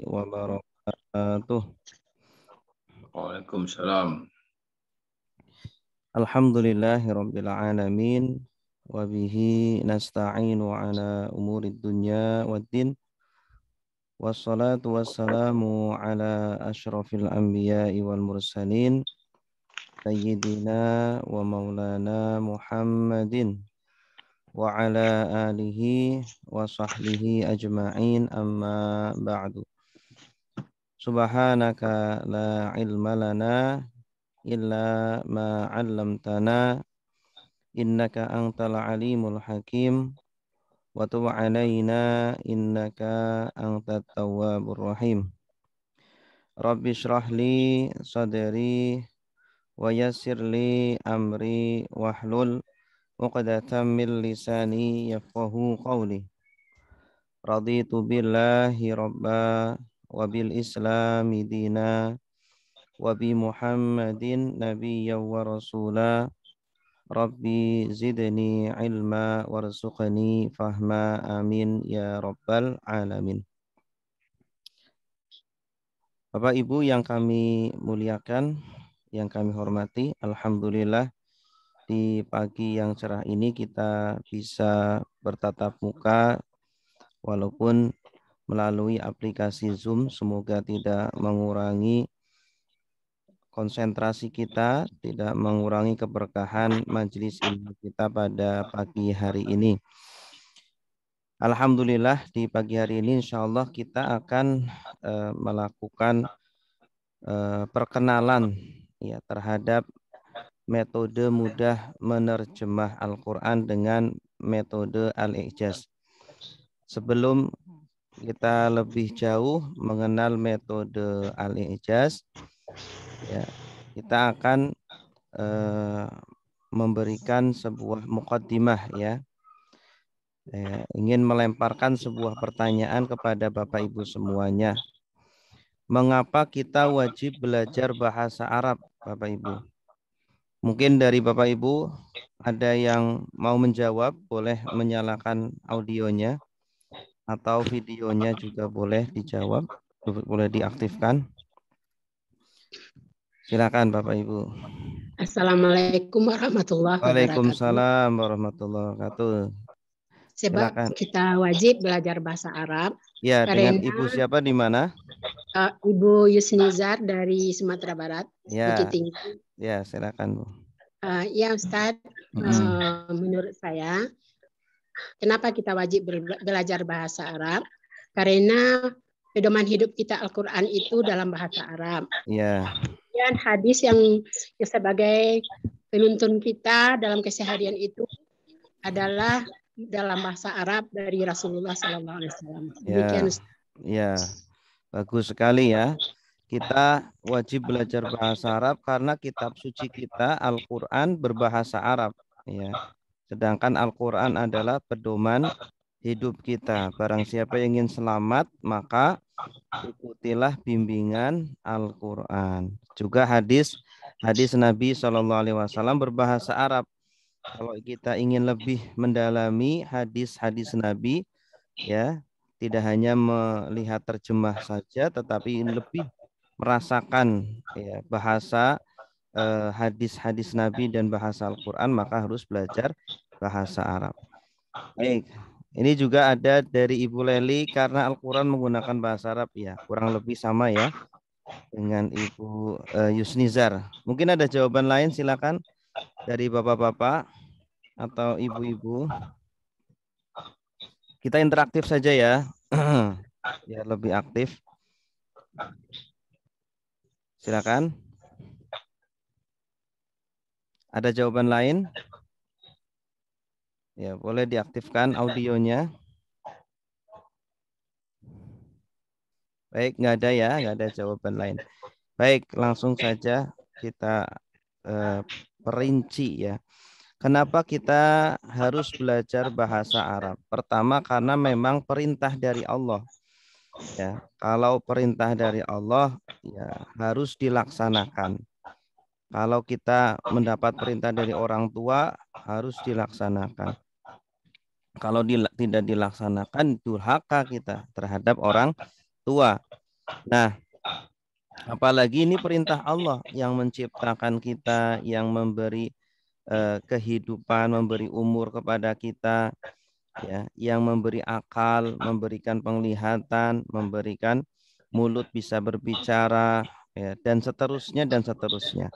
wabarakatuh. Waalaikumsalam. Alhamdulillahirabbil alamin wa bihi nasta'inu ala umurid dunya waddin wassalatu wassalamu ala asyrafil anbiya'i wal mursalin sayyidina wa maulana Muhammadin wa ala alihi wa sahbihi ajma'in amma ba'du. Subhanaka la ilma lana illa ma 'allamtana innaka antal alimul hakim wa tub 'alaina innaka antat tawwabur rahim. Rabbi shrah li sadri wa yassir li amri wahlul 'uqdatam min lisani yafqahu qawli. Raditu billahi rabba wa bil islami dina wa bi Muhammadin nabiyyan wa rasula. Rabbi zidni ilma warzuqni fahma amin ya rabbal alamin. Bapak Ibu yang kami muliakan, yang kami hormati, alhamdulillah di pagi yang cerah ini kita bisa bertatap muka walaupun melalui aplikasi Zoom. Semoga tidak mengurangi konsentrasi kita, tidak mengurangi keberkahan majelis ilmu kita pada pagi hari ini. Alhamdulillah di pagi hari ini insya Allah kita akan melakukan perkenalan ya terhadap metode mudah menerjemah Al-Quran dengan metode Al-I'jaz. Sebelum kita lebih jauh mengenal metode Al-I'jaz, ya, kita akan memberikan sebuah muqaddimah ya. Ingin melemparkan sebuah pertanyaan kepada Bapak Ibu semuanya. Mengapa kita wajib belajar bahasa Arab, Bapak Ibu? Mungkin dari Bapak Ibu ada yang mau menjawab, boleh menyalakan audionya atau videonya juga boleh dijawab, boleh diaktifkan. Silakan Bapak Ibu. Assalamualaikum warahmatullahi wabarakatuh. Waalaikumsalam warahmatullahi wabarakatuh. Sebab Silakan. kita wajib belajar bahasa Arab. Ya, karena, dengan Ibu siapa di mana? Ibu Yusnizar dari Sumatera Barat, Ya. Bukit Tinggi. Ya, silakan Bu. Ya Ustadz, menurut saya, kenapa kita wajib belajar bahasa Arab? Karena pedoman hidup kita Al-Quran itu dalam bahasa Arab. Ya. Dan hadis yang sebagai penuntun kita dalam keseharian itu adalah dalam bahasa Arab dari Rasulullah SAW. Demikian. Ya, bagus sekali ya. Kita wajib belajar bahasa Arab karena kitab suci kita Al-Quran berbahasa Arab. Ya. Sedangkan Al-Quran adalah pedoman hidup kita. Barang siapa yang ingin selamat, maka ikutilah bimbingan Al-Quran. Juga hadis Nabi SAW berbahasa Arab. Kalau kita ingin lebih mendalami hadis-hadis Nabi, ya, tidak hanya melihat terjemah saja, tetapi lebih merasakan ya, bahasa hadis-hadis Nabi dan bahasa Al-Quran, maka harus belajar bahasa Arab. Baik, ini juga ada dari Ibu Leli karena Al-Quran menggunakan bahasa Arab ya, kurang lebih sama ya dengan Ibu Yusnizar. Mungkin ada jawaban lain, silakan dari bapak-bapak atau ibu-ibu. Kita interaktif saja ya, biar lebih aktif. Silakan. Ada jawaban lain? Ya, boleh diaktifkan audionya. Baik, nggak ada ya, nggak ada jawaban lain. Baik, langsung saja kita perinci ya. Kenapa kita harus belajar bahasa Arab? Pertama, karena memang perintah dari Allah. Ya, kalau perintah dari Allah ya harus dilaksanakan. Kalau kita mendapat perintah dari orang tua harus dilaksanakan. Kalau tidak dilaksanakan durhaka kita terhadap orang tua. Nah, apalagi ini perintah Allah yang menciptakan kita, yang memberi kehidupan, memberi umur kepada kita, ya, yang memberi akal, memberikan penglihatan, memberikan mulut bisa berbicara, ya, dan seterusnya dan seterusnya.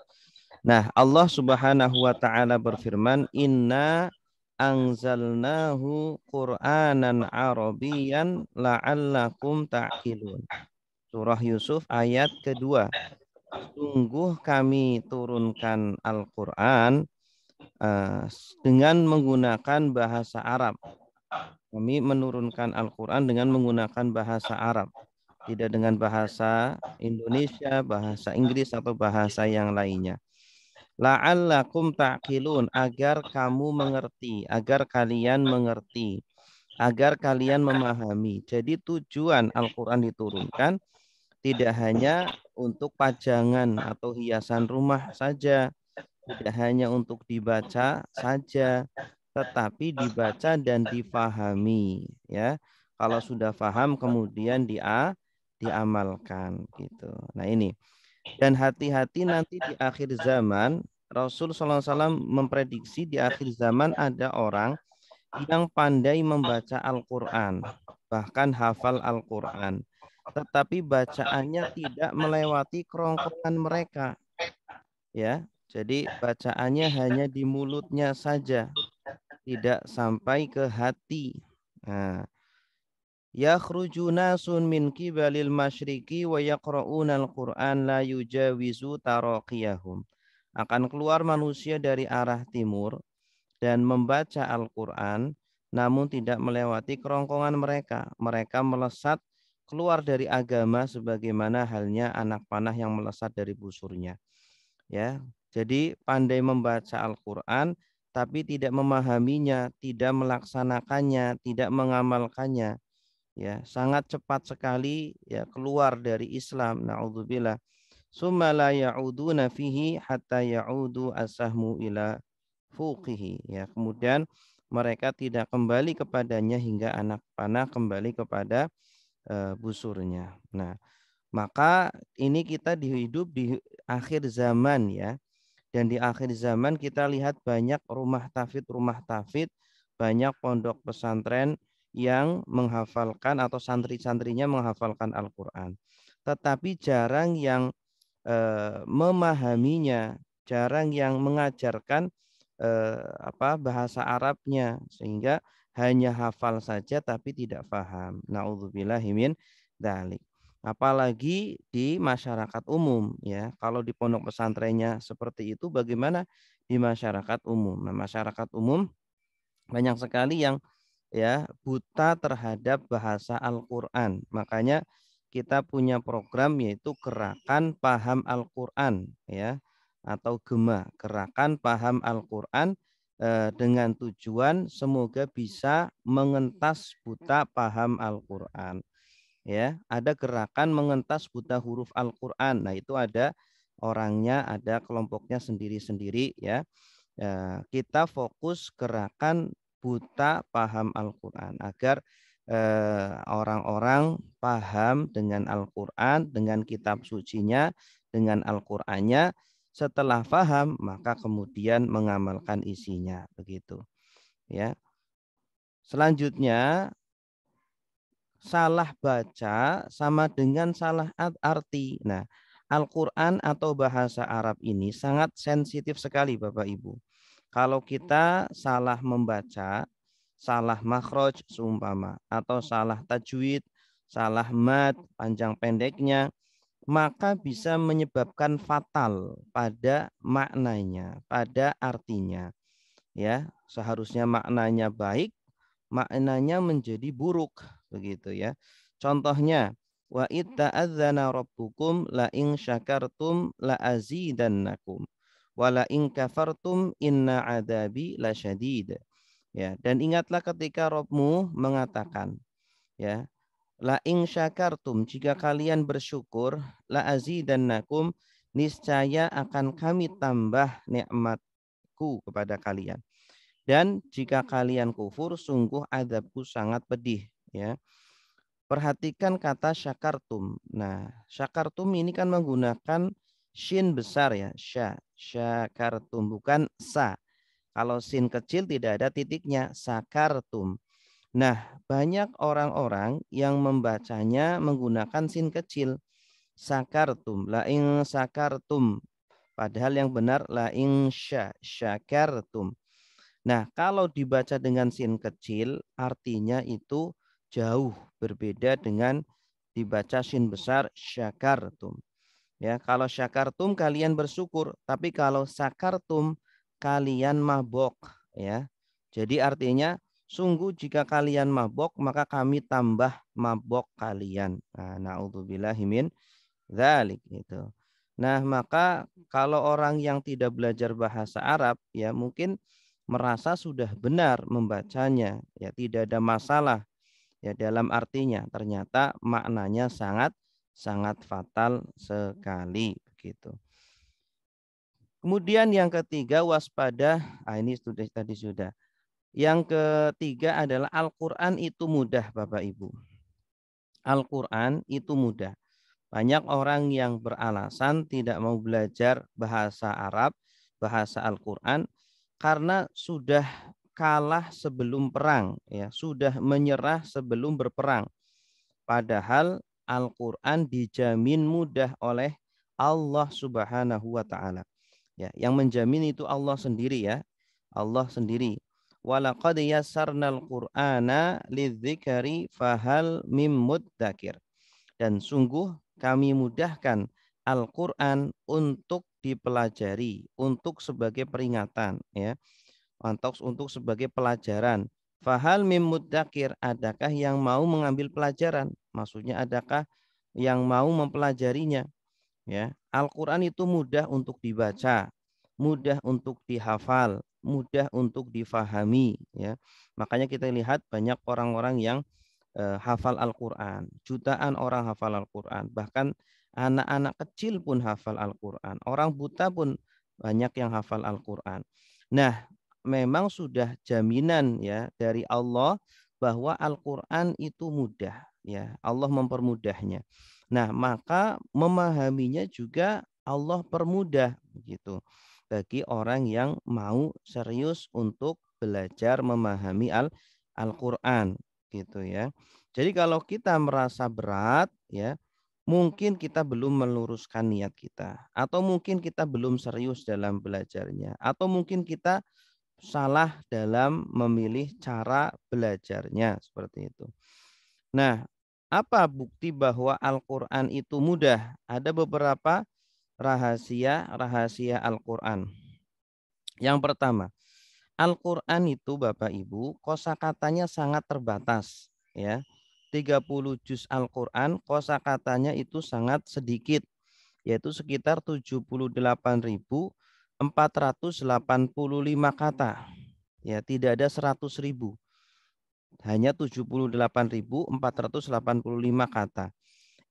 Nah, Allah Subhanahu wa taala berfirman, "Inna anzalnahu Qur'anan Arabiyyan la'allakum ta'qilun." Surah Yusuf ayat kedua. Sungguh kami turunkan Al-Qur'an dengan menggunakan bahasa Arab. Kami menurunkan Al-Quran dengan menggunakan bahasa Arab, tidak dengan bahasa Indonesia, bahasa Inggris, atau bahasa yang lainnya. La'allakum ta'qilun, agar kamu mengerti, agar kalian mengerti, agar kalian memahami. Jadi tujuan Al-Quran diturunkan tidak hanya untuk pajangan atau hiasan rumah saja, tidak hanya untuk dibaca saja, tetapi dibaca dan difahami, ya. Kalau sudah paham kemudian diamalkan gitu. Nah, ini. Dan hati-hati nanti di akhir zaman, Rasul SAW memprediksi di akhir zaman ada orang yang pandai membaca Al-Quran, bahkan hafal Al-Quran, tetapi bacaannya tidak melewati kerongkongan mereka, ya. Jadi bacaannya hanya di mulutnya saja, tidak sampai ke hati. Nah, yakhruju nasun min kibalil masyriqi wa yaqra'una al-Qur'an la yujawizu taraqiyahum. Akan keluar manusia dari arah timur dan membaca Al-Qur'an namun tidak melewati kerongkongan mereka. Mereka melesat keluar dari agama sebagaimana halnya anak panah yang melesat dari busurnya. Ya. Jadi pandai membaca Al-Qur'an tapi tidak memahaminya, tidak melaksanakannya, tidak mengamalkannya, ya, sangat cepat sekali ya keluar dari Islam. Naudzubillah. Summa la ya'uduna fihi hatta ya'udu asahmu ila fuqihi. Ya, kemudian mereka tidak kembali kepadanya hingga anak panah kembali kepada busurnya. Nah, maka ini kita hidup di akhir zaman, ya. Dan di akhir zaman kita lihat banyak rumah tafid, banyak pondok pesantren yang menghafalkan atau santri-santrinya menghafalkan Al-Quran. Tetapi jarang yang memahaminya, jarang yang mengajarkan bahasa Arabnya, sehingga hanya hafal saja tapi tidak paham. Nauzubillahi min dzalik. Apalagi di masyarakat umum, ya. Kalau di pondok pesantrennya seperti itu, bagaimana di masyarakat umum? Nah, masyarakat umum banyak sekali yang ya buta terhadap bahasa Al-Qur'an. Makanya kita punya program yaitu Gerakan Paham Al-Qur'an, ya, atau GEMA, Gerakan Paham Al-Qur'an, dengan tujuan semoga bisa mengentas buta paham Al-Qur'an. Ya, ada gerakan mengentas buta huruf Al-Qur'an. Nah, itu ada orangnya, ada kelompoknya sendiri-sendiri, ya. Kita fokus gerakan buta paham Al-Quran agar orang-orang paham dengan Al-Quran, dengan kitab sucinya, dengan Al-Qurannya. Setelah paham, maka kemudian mengamalkan isinya, begitu, ya. Selanjutnya, salah baca sama dengan salah arti. Nah, Al-Quran atau bahasa Arab ini sangat sensitif sekali, Bapak Ibu. Kalau kita salah membaca, salah makhraj seumpama, atau salah tajwid, salah mad, panjang pendeknya, maka bisa menyebabkan fatal pada maknanya, pada artinya. Ya, seharusnya maknanya baik, maknanya menjadi buruk, begitu, ya. Contohnya, wa itta'adzana rabbukum la in syakartum la azidannakum wa la in kafartum inna adabi lasyadid. Ya, dan ingatlah ketika Rabbmu mengatakan, ya, la in syakartum, jika kalian bersyukur, la azidannakum, niscaya akan kami tambah nikmatku kepada kalian. Dan jika kalian kufur, sungguh azabku sangat pedih, ya. Perhatikan kata syakartum. Nah, syakartum ini kan menggunakan shin besar ya, syakartum bukan sa. Kalau sin kecil tidak ada titiknya, sakartum. Nah, banyak orang-orang yang membacanya menggunakan sin kecil, sakartum, la ing sakartum. Padahal yang benar la ing syakartum. Nah, kalau dibaca dengan sin kecil, artinya itu jauh berbeda dengan dibaca sin besar syakartum. Ya, kalau syakartum kalian bersyukur, tapi kalau sakartum kalian mabok, ya. Jadi artinya sungguh jika kalian mabok maka kami tambah mabok kalian. Nah, naudzubillahi min dzalik gitu. Nah, maka kalau orang yang tidak belajar bahasa Arab ya mungkin merasa sudah benar membacanya, ya tidak ada masalah ya dalam artinya. Ternyata maknanya sangat sangat fatal sekali begitu. Kemudian yang ketiga waspada, ini sudah tadi sudah. Yang ketiga adalah Al-Qur'an itu mudah Bapak Ibu. Al-Qur'an itu mudah. Banyak orang yang beralasan tidak mau belajar bahasa Arab, bahasa Al-Qur'an karena sudah kalah sebelum perang, ya, sudah menyerah sebelum berperang. Padahal Al-Qur'an dijamin mudah oleh Allah Subhanahu wa taala. Ya, yang menjamin itu Allah sendiri ya. Allah sendiri. Walaqad yassarnal Qur'ana lidzikri fahal mim muddakir. Dan sungguh kami mudahkan Al-Qur'an untuk dipelajari, untuk sebagai peringatan ya, untuk sebagai pelajaran. Fahal mim muddakir, adakah yang mau mengambil pelajaran? Maksudnya adakah yang mau mempelajarinya? Ya, Al-Qur'an itu mudah untuk dibaca, mudah untuk dihafal, mudah untuk difahami ya. Makanya kita lihat banyak orang-orang yang hafal Al-Qur'an. Jutaan orang hafal Al-Qur'an. Bahkan anak-anak kecil pun hafal Al-Qur'an. Orang buta pun banyak yang hafal Al-Qur'an. Nah, memang sudah jaminan ya dari Allah bahwa Al-Qur'an itu mudah ya. Allah mempermudahnya. Nah, maka memahaminya juga Allah permudah begitu bagi orang yang mau serius untuk belajar memahami Al-Qur'an gitu ya. Jadi kalau kita merasa berat ya, mungkin kita belum meluruskan niat kita atau mungkin kita belum serius dalam belajarnya atau mungkin kita salah dalam memilih cara belajarnya seperti itu. Nah, apa bukti bahwa Al-Qur'an itu mudah? Ada beberapa rahasia Al-Qur'an. Yang pertama, Al-Qur'an itu Bapak Ibu, kosakatanya sangat terbatas ya. 30 juz Al-Qur'an kosakatanya itu sangat sedikit, yaitu sekitar 78.485 kata. Ya, tidak ada 100.000. Hanya 78.485 kata.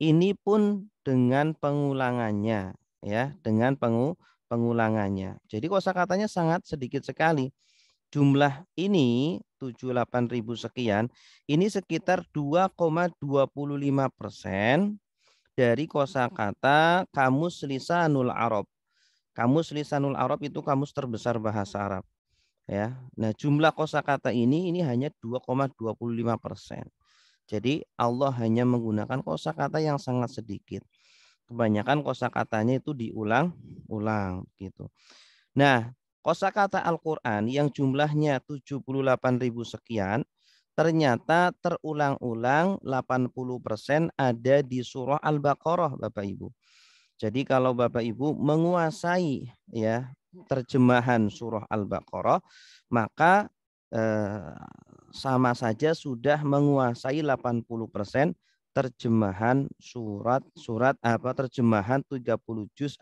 Ini pun dengan pengulangannya ya, dengan pengulangannya. Jadi kosakatanya sangat sedikit sekali. Jumlah ini 78.000 sekian, ini sekitar 2,25% dari kosakata Kamus Lisanul Arab. Kamus Lisanul Arab itu kamus terbesar bahasa Arab. Ya, nah jumlah kosakata ini hanya 2,25%. Jadi Allah hanya menggunakan kosakata yang sangat sedikit. Kebanyakan kosakatanya itu diulang-ulang gitu. Nah, kosakata Al-Qur'an yang jumlahnya 78.000 sekian ternyata terulang-ulang 80% ada di surah Al-Baqarah Bapak Ibu. Jadi kalau Bapak Ibu menguasai ya terjemahan surah Al-Baqarah, maka sama saja sudah menguasai 80% terjemahan terjemahan 30 juz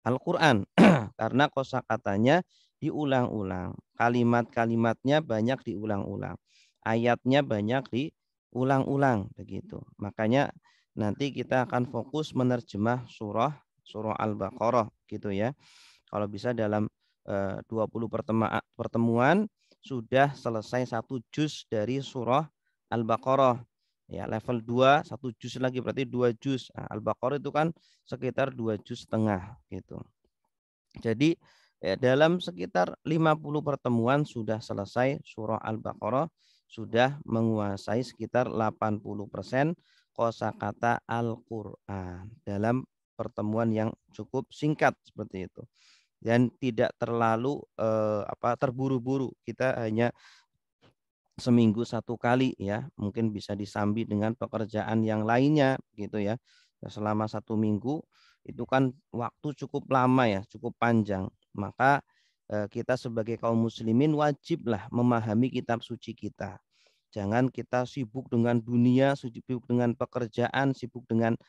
Al-Qur'an. Karena kosakatanya diulang-ulang, kalimat-kalimatnya banyak diulang-ulang, ayatnya banyak diulang-ulang begitu. Makanya nanti kita akan fokus menerjemah surah Al-Baqarah gitu ya. Kalau bisa dalam 20 pertemuan sudah selesai 1 juz dari surah Al-Baqarah Ya, level 2 1 juz lagi berarti 2 juz. Nah, Al-Baqarah itu kan sekitar 2 juz setengah gitu. Jadi ya, dalam sekitar 50 pertemuan sudah selesai surah Al-Baqarah, sudah menguasai sekitar 80% kosakata Al-Qur'an dalam pertemuan yang cukup singkat seperti itu. Dan tidak terlalu terburu-buru. Kita hanya seminggu 1 kali ya, mungkin bisa disambi dengan pekerjaan yang lainnya gitu ya. Selama 1 minggu itu kan waktu cukup lama ya, cukup panjang. Maka kita sebagai kaum muslimin wajiblah memahami kitab suci kita. Jangan kita sibuk dengan dunia, sibuk dengan pekerjaan, sibuk dengan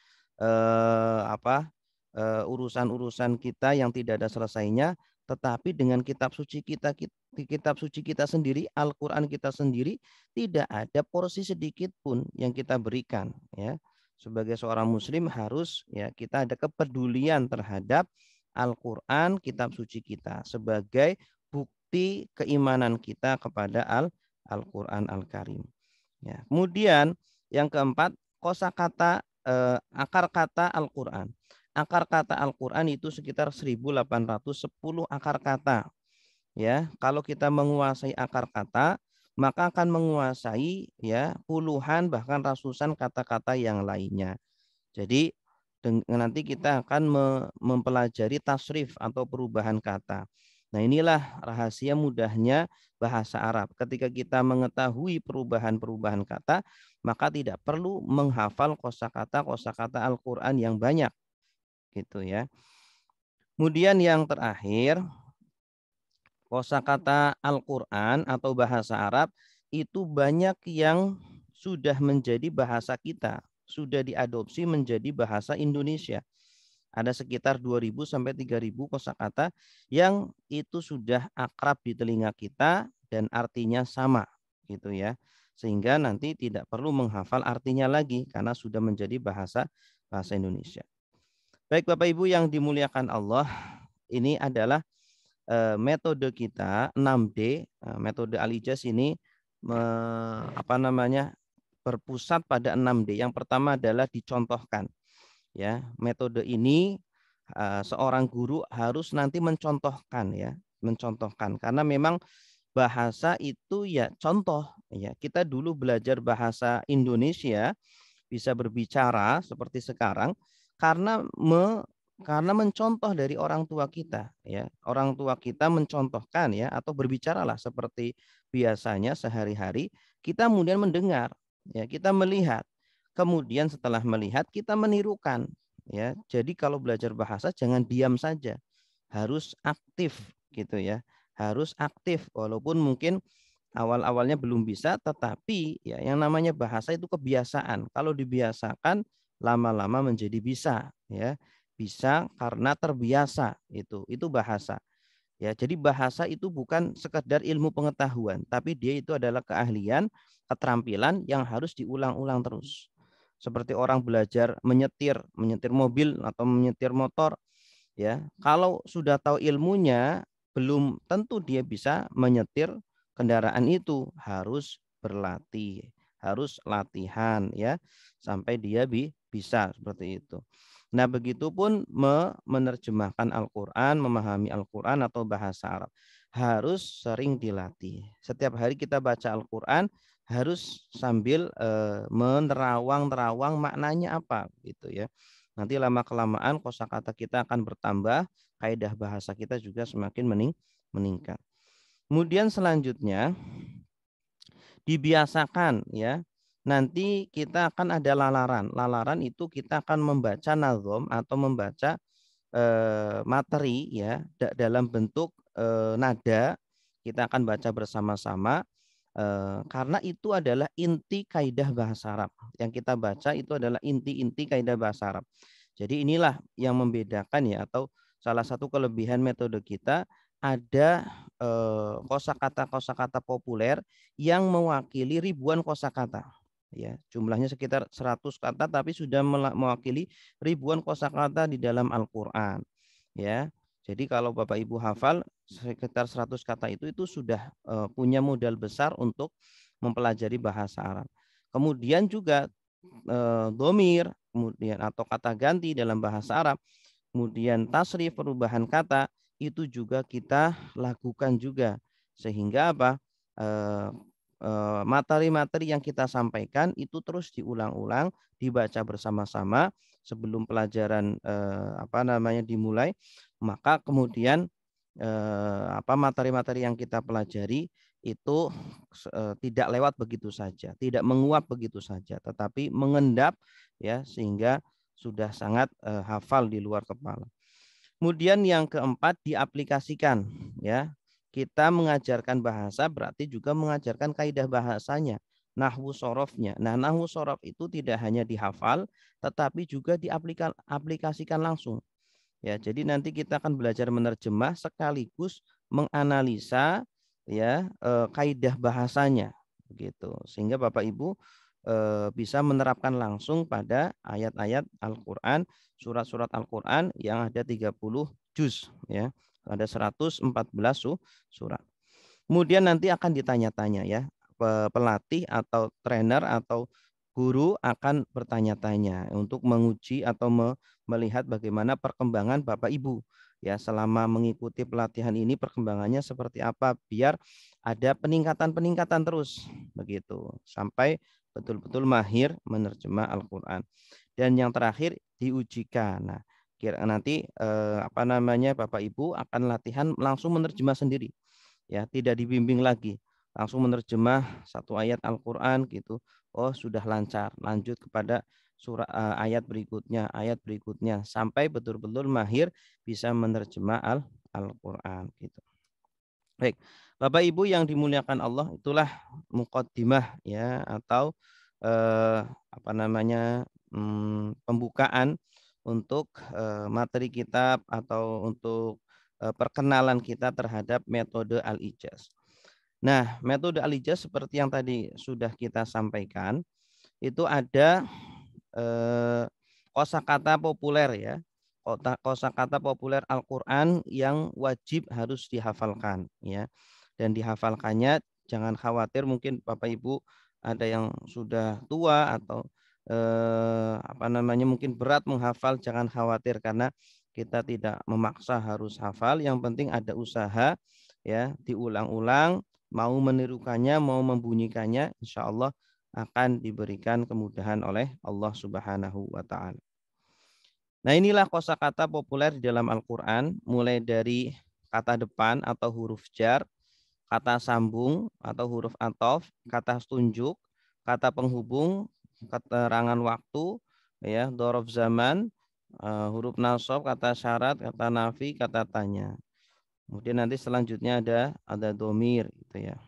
urusan-urusan kita yang tidak ada selesainya, tetapi dengan kitab suci kita sendiri, Al-Qur'an kita sendiri, tidak ada porsi sedikit pun yang kita berikan ya. Sebagai seorang muslim harus ya kita ada kepedulian terhadap Al-Qur'an, kitab suci kita sebagai bukti keimanan kita kepada Al-Qur'an Al-Karim. Ya. Kemudian yang keempat, kosakata akar kata Al-Qur'an. Akar kata Al-Qur'an itu sekitar 1810 akar kata. Ya, kalau kita menguasai akar kata, maka akan menguasai ya puluhan bahkan ratusan kata-kata yang lainnya. Jadi nanti kita akan mempelajari tasrif atau perubahan kata. Nah, inilah rahasia mudahnya bahasa Arab. Ketika kita mengetahui perubahan-perubahan kata, maka tidak perlu menghafal kosakata Al-Qur'an yang banyak gitu ya. Kemudian yang terakhir, kosakata Al-Qur'an atau bahasa Arab itu banyak yang sudah menjadi bahasa kita, sudah diadopsi menjadi bahasa Indonesia. Ada sekitar 2.000 sampai 3.000 kosakata yang itu sudah akrab di telinga kita dan artinya sama gitu ya. Sehingga nanti tidak perlu menghafal artinya lagi karena sudah menjadi bahasa Indonesia. Baik Bapak Ibu yang dimuliakan Allah, ini adalah metode kita 6D, metode Al-Ijaz ini berpusat pada 6D. Yang pertama adalah dicontohkan. Ya, metode ini seorang guru harus nanti mencontohkan ya, mencontohkan karena memang bahasa itu ya contoh ya. Kita dulu belajar bahasa Indonesia bisa berbicara seperti sekarang karena mencontoh dari orang tua kita ya. Orang tua kita mencontohkan ya atau berbicaralah seperti biasanya sehari-hari, kita kemudian mendengar ya, kita melihat. Kemudian setelah melihat kita menirukan ya. Jadi kalau belajar bahasa jangan diam saja. Harus aktif gitu ya. Harus aktif walaupun mungkin awal-awalnya belum bisa, tetapi ya yang namanya bahasa itu kebiasaan. Kalau dibiasakan lama-lama menjadi bisa ya. Bisa karena terbiasa itu bahasa. Ya, jadi bahasa itu bukan sekedar ilmu pengetahuan, tapi dia itu adalah keahlian, keterampilan yang harus diulang-ulang terus. Seperti orang belajar menyetir mobil atau menyetir motor, ya. Kalau sudah tahu ilmunya, belum tentu dia bisa menyetir kendaraan itu, harus berlatih, harus latihan ya, sampai dia bisa seperti itu. Nah, begitupun menerjemahkan Al-Qur'an, memahami Al-Qur'an atau bahasa Arab. Harus sering dilatih. Setiap hari kita baca Al-Qur'an harus sambil menerawang maknanya apa gitu ya. Nanti lama-kelamaan kosakata kita akan bertambah, kaidah bahasa kita juga semakin meningkat. Kemudian selanjutnya dibiasakan ya. Nanti kita akan ada lalaran. Lalaran itu kita akan membaca nazom atau membaca materi ya dalam bentuk nada. Kita akan baca bersama-sama karena itu adalah inti kaidah bahasa Arab. Yang kita baca itu adalah inti-inti kaidah bahasa Arab. Jadi inilah yang membedakan ya, atau salah satu kelebihan metode kita, ada kosakata populer yang mewakili ribuan kosakata. Ya, jumlahnya sekitar 100 kata tapi sudah mewakili ribuan kosakata di dalam Al-Qur'an. Ya. Jadi kalau Bapak Ibu hafal sekitar 100 kata itu sudah punya modal besar untuk mempelajari bahasa Arab. Kemudian juga domir, kemudian atau kata ganti dalam bahasa Arab, kemudian tasrif, perubahan kata, itu juga kita lakukan juga. Sehingga apa? Materi-materi yang kita sampaikan itu terus diulang-ulang, dibaca bersama-sama sebelum pelajaran dimulai. Maka kemudian materi-materi yang kita pelajari itu tidak lewat begitu saja, tidak menguap begitu saja, tetapi mengendap ya, sehingga sudah sangat hafal di luar kepala. Kemudian yang keempat, diaplikasikan ya. Kita mengajarkan bahasa berarti juga mengajarkan kaidah bahasanya, nahwu sorofnya. Nah, nahwu sorof itu tidak hanya dihafal, tetapi juga diaplikasikan langsung. Ya, jadi nanti kita akan belajar menerjemah sekaligus menganalisa ya kaidah bahasanya, begitu. Sehingga Bapak Ibu bisa menerapkan langsung pada ayat-ayat Al-Qur'an, surat-surat Al-Qur'an yang ada 30 juz ya. Ada 114 surat. Kemudian nanti akan ditanya-tanya ya, pelatih atau trainer atau guru akan bertanya-tanya untuk menguji atau melihat bagaimana perkembangan Bapak Ibu ya selama mengikuti pelatihan ini, perkembangannya seperti apa, biar ada peningkatan-peningkatan terus begitu sampai betul-betul mahir menerjemah Al-Qur'an. Dan yang terakhir diujikan. Nah, nanti Bapak Ibu akan latihan langsung menerjemah sendiri. Ya, tidak dibimbing lagi. Langsung menerjemah satu ayat Al-Qur'an gitu. Oh, sudah lancar. Lanjut kepada ayat berikutnya sampai betul-betul mahir bisa menerjemah Al-Qur'an gitu. Baik, Bapak Ibu yang dimuliakan Allah, itulah muqaddimah ya atau pembukaan untuk materi kitab atau untuk perkenalan kita terhadap metode Al-Ijaz. Nah, metode Al-Ijaz seperti yang tadi sudah kita sampaikan, itu ada kosakata populer ya. Kosakata populer Al-Qur'an yang wajib harus dihafalkan ya. Dan dihafalkannya jangan khawatir, mungkin Bapak Ibu ada yang sudah tua atau mungkin berat menghafal, jangan khawatir karena kita tidak memaksa harus hafal, yang penting ada usaha ya, diulang-ulang, mau menirukannya, mau membunyikannya, insya Allah akan diberikan kemudahan oleh Allah Subhanahu wa Ta'ala. Nah, inilah kosakata populer di dalam Al-Qur'an, mulai dari kata depan atau huruf jar, kata sambung atau huruf athof, kata tunjuk, kata penghubung, keterangan waktu, ya, dzaraf zaman, huruf nasab, kata syarat, kata nafi, kata tanya. Kemudian nanti selanjutnya ada domir gitu ya.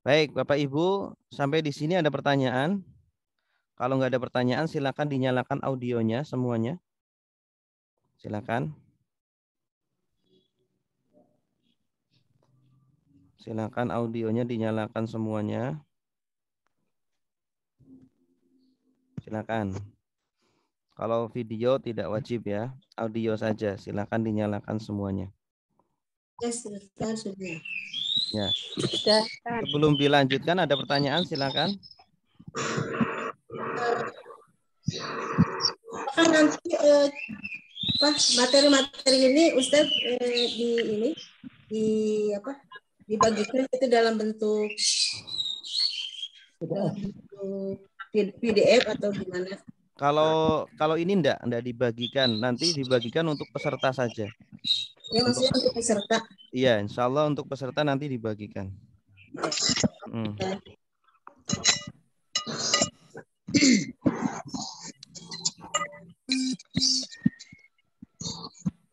Baik, Bapak Ibu, sampai di sini ada pertanyaan? Kalau nggak ada pertanyaan, silakan dinyalakan audionya semuanya. Silakan. Silakan audionya dinyalakan semuanya. Silakan. Kalau video tidak wajib ya, audio saja. Silakan dinyalakan semuanya. Ya. Sebelum dilanjutkan ada pertanyaan, silakan. Nanti materi-materi ini Ustaz dibagikan itu dalam bentuk PDF atau gimana? Kalau ini enggak dibagikan, nanti dibagikan untuk peserta saja. Ya, maksudnya untuk peserta. Iya, insya Allah untuk peserta nanti dibagikan.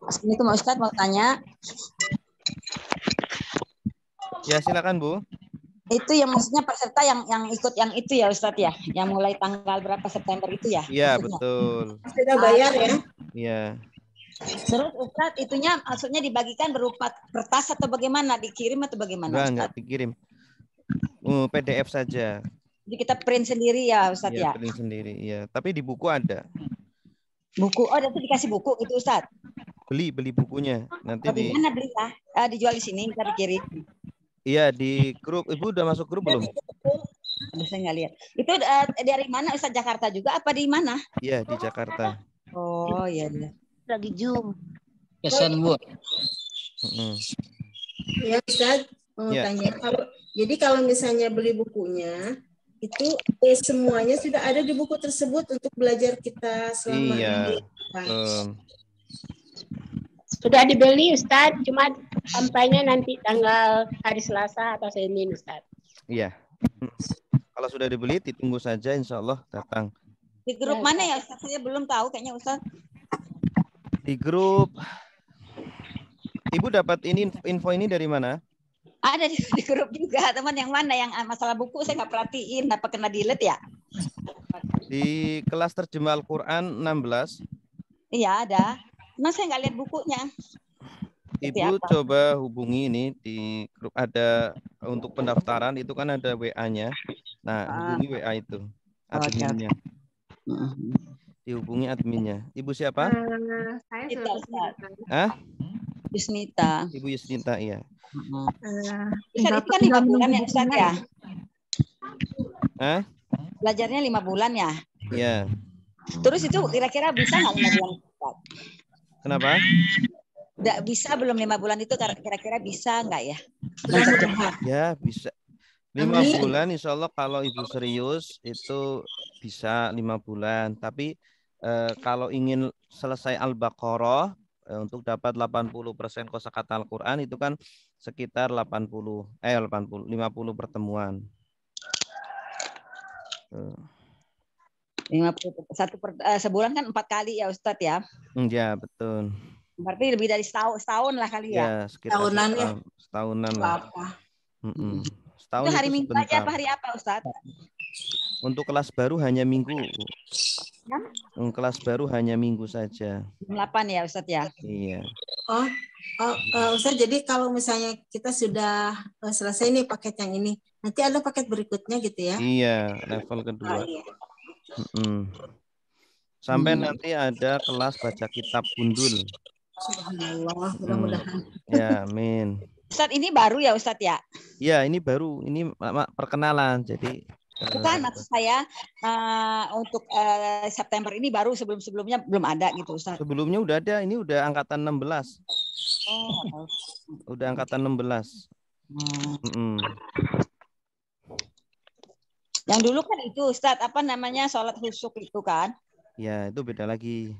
Assalamualaikum Ustaz, mau tanya. Ya, silakan Bu. Itu yang maksudnya peserta yang ikut yang itu ya Ustaz ya, yang mulai tanggal berapa September itu ya? Iya, betul. Sudah bayar ya? Iya. Terus Ustaz, itunya maksudnya dibagikan berupa kertas atau bagaimana? Dikirim atau bagaimana? Enggak dikirim. PDF saja. Jadi kita print sendiri ya Ustaz ya? Print sendiri, iya. Tapi di buku ada. Buku, itu dikasih buku itu Ustaz? Beli bukunya. Nanti di mana beli ya? Dijual di sini, kita dikirim. Iya, di grup. Ibu udah masuk grup belum? Saya nggak lihat. Itu dari mana Ustaz? Jakarta juga apa di mana? Iya, di Jakarta. Oh iya. Lagi Zoom. Kesan Bu. Ya Ustaz, mau Ya. tanya. Jadi kalau misalnya beli bukunya, itu semuanya sudah ada di buku tersebut untuk belajar kita selama Iya. ini. Sudah dibeli Ustadz, cuma sampainya nanti tanggal hari Selasa atau Senin Ustadz. Iya. Kalau sudah dibeli, ditunggu saja, insya Allah datang. Di grup mana ya Ustaz? Saya belum tahu kayaknya Ustaz. Di grup, Ibu dapat info ini dari mana? Ada di grup juga, teman yang mana yang masalah buku saya nggak perhatiin, apa kena delete ya? Di kelas terjemah Al-Quran 16. Iya ada. Nah saya nggak lihat bukunya. Ibu coba hubungi ini di grup, ada untuk pendaftaran itu kan ada WA-nya. Nah, hubungi WA itu adminnya. Dihubungi adminnya. Ibu siapa? Saya Yusnita. Ibu Yusnita, iya. Ustaz, itu kan 5 bulan ya Ustaz ya? Hah? Belajarnya 5 bulan ya? Iya. Terus itu kira-kira bisa nggak 5 bulan Ustaz? Kenapa? Nggak bisa belum 5 bulan itu kira-kira bisa nggak ya? Ya bisa. 5 bulan insya Allah kalau Ibu serius itu bisa 5 bulan. Tapi kalau ingin selesai Al-Baqarah untuk dapat 80% kosakata Al-Quran itu kan sekitar 50 pertemuan. 50 sebulan kan 4 kali ya Ustadz ya? Ya betul. Berarti lebih dari setahun lah kali ya? Ya sekitar Tahunan ya? setahunan lah. Setahun itu hari itu Minggu sebentar. aja apa hari apa Ustadz? Untuk kelas baru hanya minggu. Kelas baru hanya minggu saja. 8 ya Ustadz ya? Iya. Ustaz, jadi kalau misalnya kita sudah selesai nih paket yang ini, nanti ada paket berikutnya gitu ya? Iya, level kedua. Iya. Sampai nanti ada kelas baca kitab gundul. Subhanallah, mudah-mudahan. Ya, amin. Ustadz ini baru ya Ustadz ya? Ya, ini baru, ini perkenalan. Jadi bukan maksud saya untuk September ini baru, sebelumnya belum ada gitu Ustadz. Sebelumnya udah ada, ini udah angkatan 16. Oh. Udah angkatan 16. Yang dulu kan itu Ustadz apa namanya sholat khusyuk itu kan? Ya, itu beda lagi.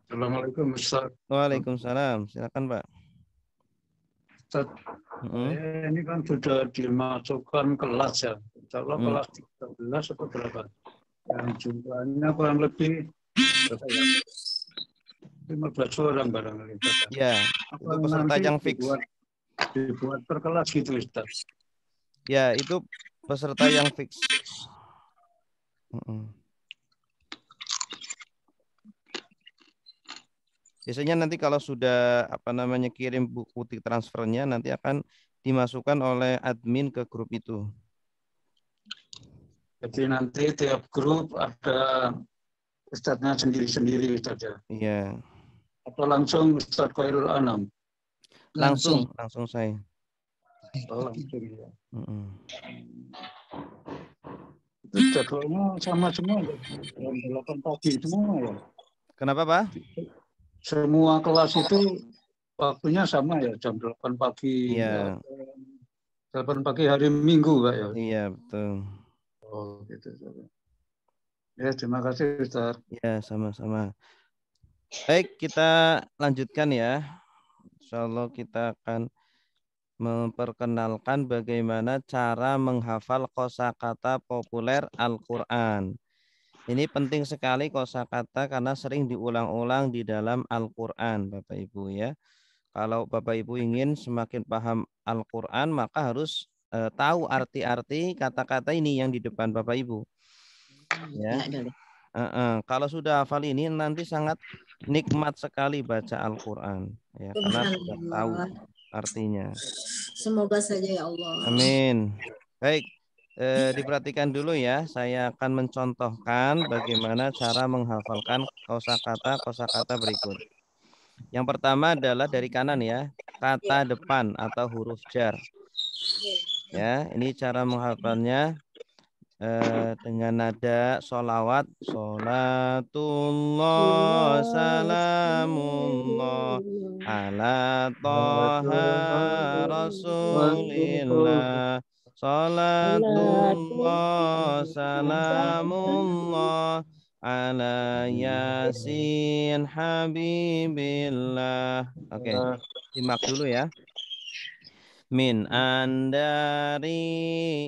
Assalamualaikum Ustaz. Waalaikumsalam. Silakan Pak. Ustaz, ini kan sudah dimasukkan kelas ya. Kalau kelas 13 atau berapa? Yang jumlahnya kurang lebih 15 orang barangkali. Ya, itu peserta yang fix. Dibuat per kelas gitu Ustaz. Ya, itu peserta yang fix. Biasanya nanti kalau sudah kirim bukti transfernya nanti akan dimasukkan oleh admin ke grup itu. Jadi nanti tiap grup ada ustadznya sendiri-sendiri Ustaz ya. Iya. Atau langsung Ustaz Khairul Anam? Langsung saya. Oh, langsung ya. Itu jadwalnya sama semua ya? Jam 8 pagi semua ya? Kenapa Pak? Semua kelas itu waktunya sama ya, jam 8 pagi. Iya. 8 pagi hari Minggu, Pak ya? Iya, betul. Oh, gitu. Ya, terima kasih, Ustaz. Ya, sama-sama. Baik, kita lanjutkan ya. Insya Allah kita akan memperkenalkan bagaimana cara menghafal kosakata populer Al-Quran. Ini penting sekali kosakata karena sering diulang-ulang di dalam Al-Quran, Bapak Ibu ya. Kalau Bapak Ibu ingin semakin paham Al-Quran, maka harus tahu arti-arti kata-kata ini yang di depan Bapak Ibu. Ya. Kalau sudah hafal ini nanti sangat nikmat sekali baca Al-Quran, ya, karena sudah tahu artinya. Semoga saja ya Allah. Amin. Baik. Diperhatikan dulu ya, saya akan mencontohkan bagaimana cara menghafalkan kosakata berikut. Yang pertama adalah dari kanan ya, kata depan atau huruf jar. Ya, ini cara menghafalnya dengan nada sholawat. Sholatullah salamullah ala toha rasulillah. Sholatullah salamullah ala yasin habibillah. Oke, simak dulu ya. Min andari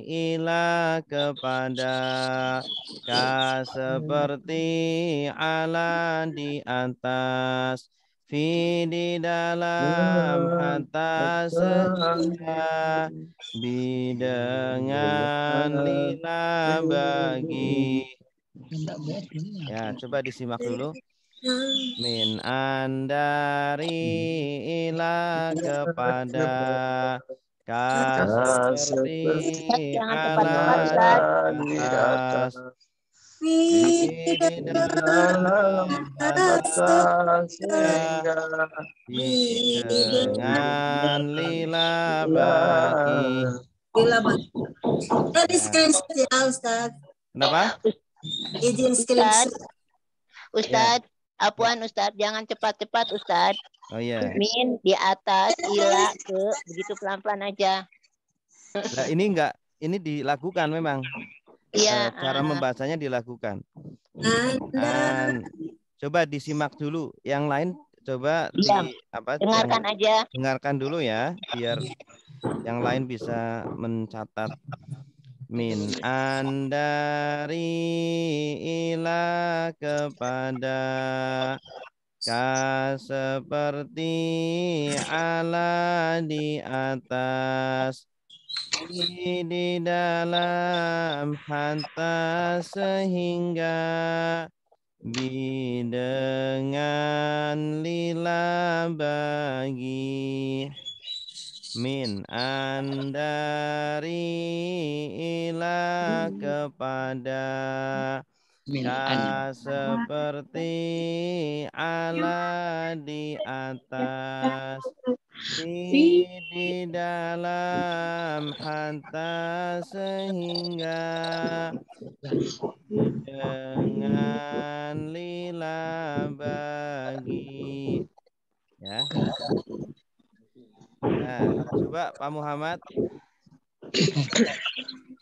ila kepada, ka seperti ala di atas, fi di dalam, hatta sehingga, bi dengan, lila bagi. Ya, coba disimak dulu. Min andari ila kepada, ka seperti ala di atas, fi di dalam, hatta sehingga, bi dengan, lila bagi. Lila bagi. Tadi screenshot ya Ustaz. Kenapa? Izin screenshot. Ustaz, Apuan Ustaz, jangan cepat-cepat Ustaz. Oh iya. Min di atas, ila ke, begitu pelan-pelan aja. Nah, ini enggak, ini dilakukan memang. Iya. Cara membacanya dilakukan. Dan coba disimak dulu. Yang lain coba dengarkan aja. Dengarkan dulu ya, biar yang lain bisa mencatat. Min andari ila kepada, ka seperti ala di atas, di dalam, hatta sehingga, bi dengan, lila bagi. Min andari ila kepada, ka seperti ala di atas, di dalam, hatta sehingga, dengan, lila bagi. Ya. Nah, coba Pak Muhammad.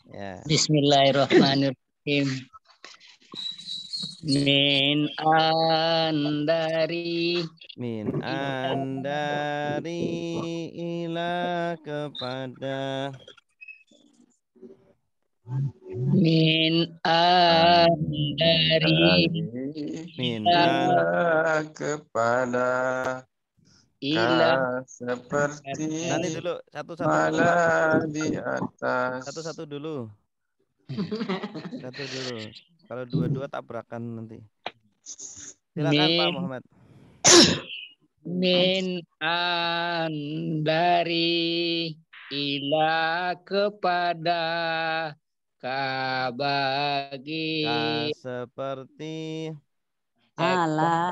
Ya. Bismillahirrahmanirrahim. Min andari ila kepada, min andari ila kepada, ila seperti nanti dulu satu-satu ala di atas. Satu-satu dulu. Kalau dua-dua tabrakan nanti. Silakan Pak Muhammad. Min andari ila kepada, ka bagi, ka seperti ala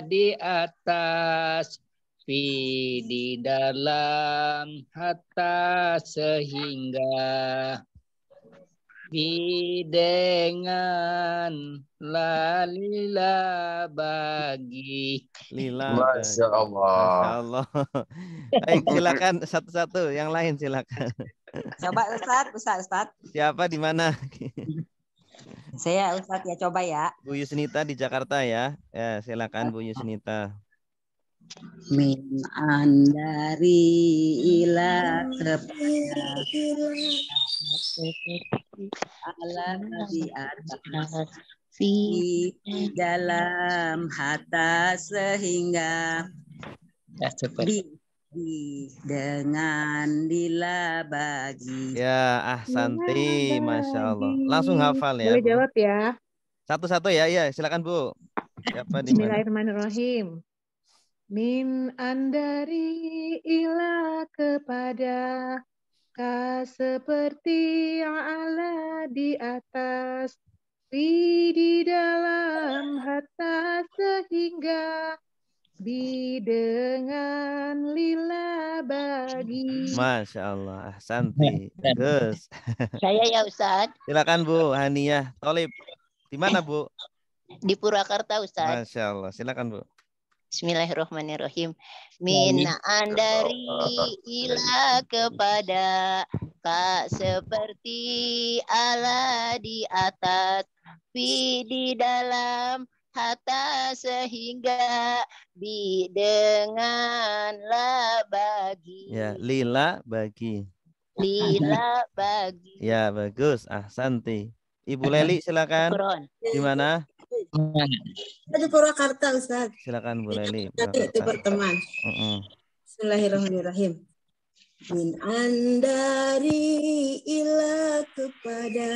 di atas, fi di dalam, hatta sehingga, bi dengan, lila bagi. Lila. Masya Allah. Masya Allah. Baik, silakan satu-satu. Yang lain silakan. Coba Ustaz. Siapa di mana? Saya Ustaz ya, coba ya. Bu Yusnita di Jakarta ya. Ya, silakan Bu Yusnita. Min andari ila kepada, ala di atas, fi dalam, hatta sehingga, bi dengan, lila bagi. Ya, ahsanti, Masya Allah. Langsung hafal ya. Boleh jawab ya. Satu-satu ya, ya. Silakan Bu. Siapa di mana? Bismillahirrahmanirrahim. Min andari ila kepada, ka seperti ala di atas, fi di dalam hatta sehingga, bi dengan lila bagi. Masya Allah, ahsanti. Bagus. Saya ya Ustadz. Silakan Bu Haniyah Tholib. Di mana Bu? Di Purwakarta Ustadz. Masya Allah, silakan Bu. Bismillahirrahmanirrahim. Min andari ila kepada ka seperti ala di atas, fi di dalam hatta sehingga, bi dengan la bagi. Ya, lila bagi. Lila bagi. Ya, bagus. Ahsanti. Ibu Leli silakan. Di mana? Di Purwakarta, Ustaz. Silakan Bu Leli. Itu berteman. Bismillahirrahmanirrahim. Min andari ila kepada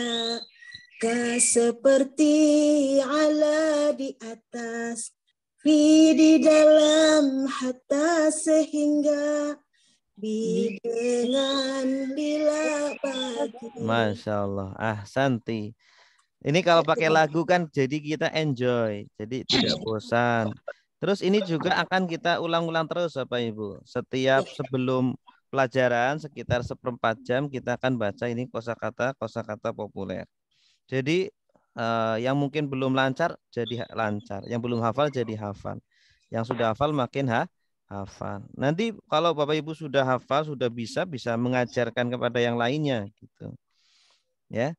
ka seperti ala di atas, fi di dalam hatta sehingga, bi dengan bila bagi. Masya Allah. Ahsanti. Ini kalau pakai lagu kan jadi kita enjoy, jadi tidak bosan. Terus ini juga akan kita ulang-ulang terus Bapak Ibu. Setiap sebelum pelajaran sekitar 1/4 jam kita akan baca ini kosakata populer. Jadi yang mungkin belum lancar jadi lancar, yang belum hafal jadi hafal. Yang sudah hafal makin hafal. Nanti kalau Bapak Ibu sudah hafal, sudah bisa mengajarkan kepada yang lainnya gitu. Ya.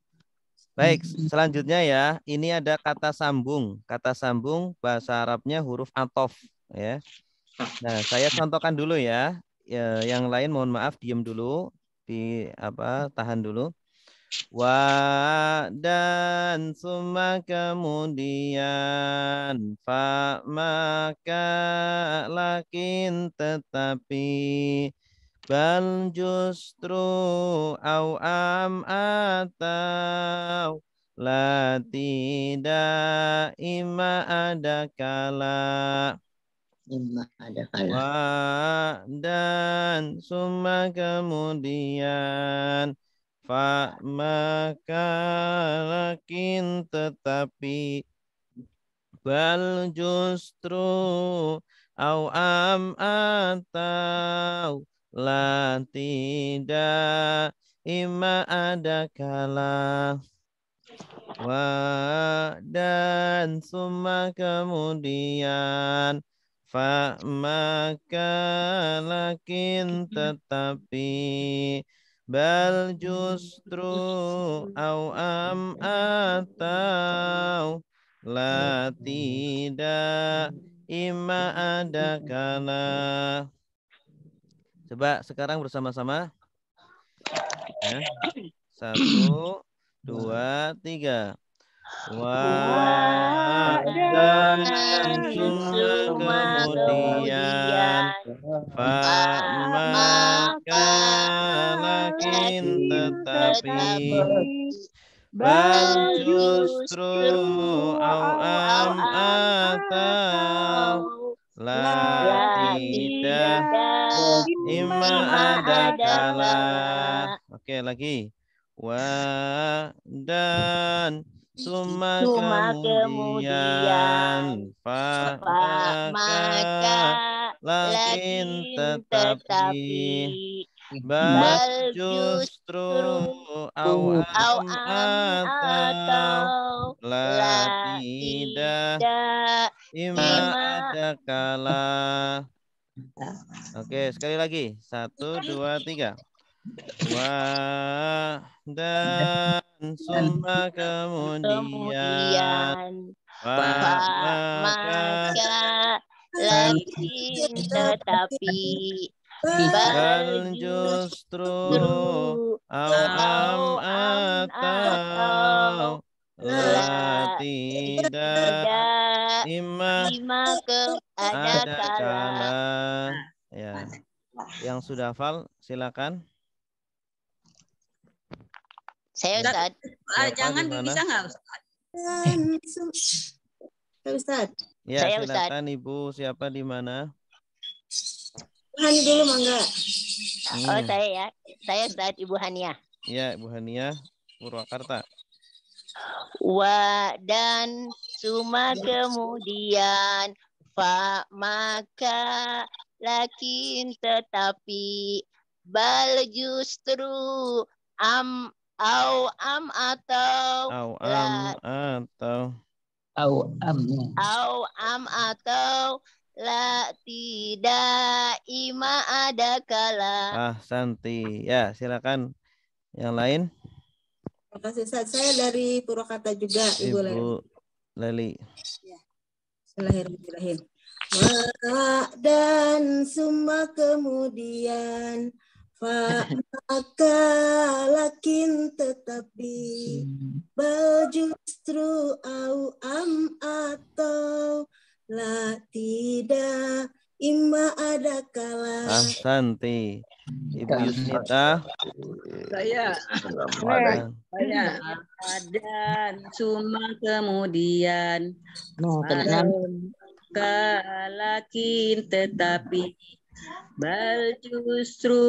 Baik, selanjutnya ya, ini ada kata sambung. Kata sambung bahasa Arabnya huruf atof ya. Nah, saya contohkan dulu ya. Yang lain mohon maaf diam dulu, tahan dulu. Wa dan summa kemudian fa maka lakin tetapi bal justru au am atau la tidak ima ada kala. Wa dan summa kemudian fa maka lakin tetapi bal justru au am atau la tidak ima ada kala. Wa dan summa kemudian fa maka lakin tetapi bal justru au am atau la tidak ima ada kala. Coba sekarang bersama-sama. Ya. 1, 2, 3. Wa dan summa kemudian fa maka lakin tetapi bal justru au am atau la tidak ima ada kala. Oke, lagi. Wa dan summa kemudian fa maka lakin tetapi bal justru au am atau la tidak ima ada kala. Oke, sekali lagi. 1, 2, 3. Wa dan summa kemudian fa maka lakin tetapi bal justru au am atau la tidak ima ada kala. Ya. Yang sudah hafal silakan. Saya Ustaz. Jangan bisa nggak Ustaz? Ustaz. Ya, saya silakan Ustaz. Ibu siapa di mana? Hani dulu mangga. Oh, saya ya. Saya Ustaz Ibu Hania. Ya, Ibu Hania Purwakarta. Wa dan suma kemudian fa maka lakin tetapi bal justru am au am atau la Au am atau la tidak ima ada kala. Santi. Ya, silakan yang lain. Terima kasih Ustaz. Saya dari Purwakarta juga, Ibu Leli. Ya. Bismillahirrahmanirrahim. Wa dan summa kemudian fa maka lakin tetapi bal justru au am atau la tidak imma ada kala. Santi. Ibu Yusnita. Saya dan cuma kemudian kalakin tetapi bal justru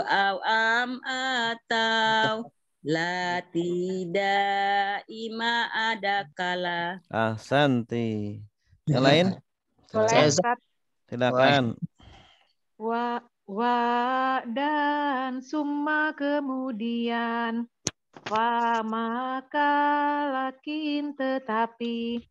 awam atau la tidak ima ada kala. Santi. Yang lain? Silakan. Wa dan summa kemudian fa maka lakin tetapi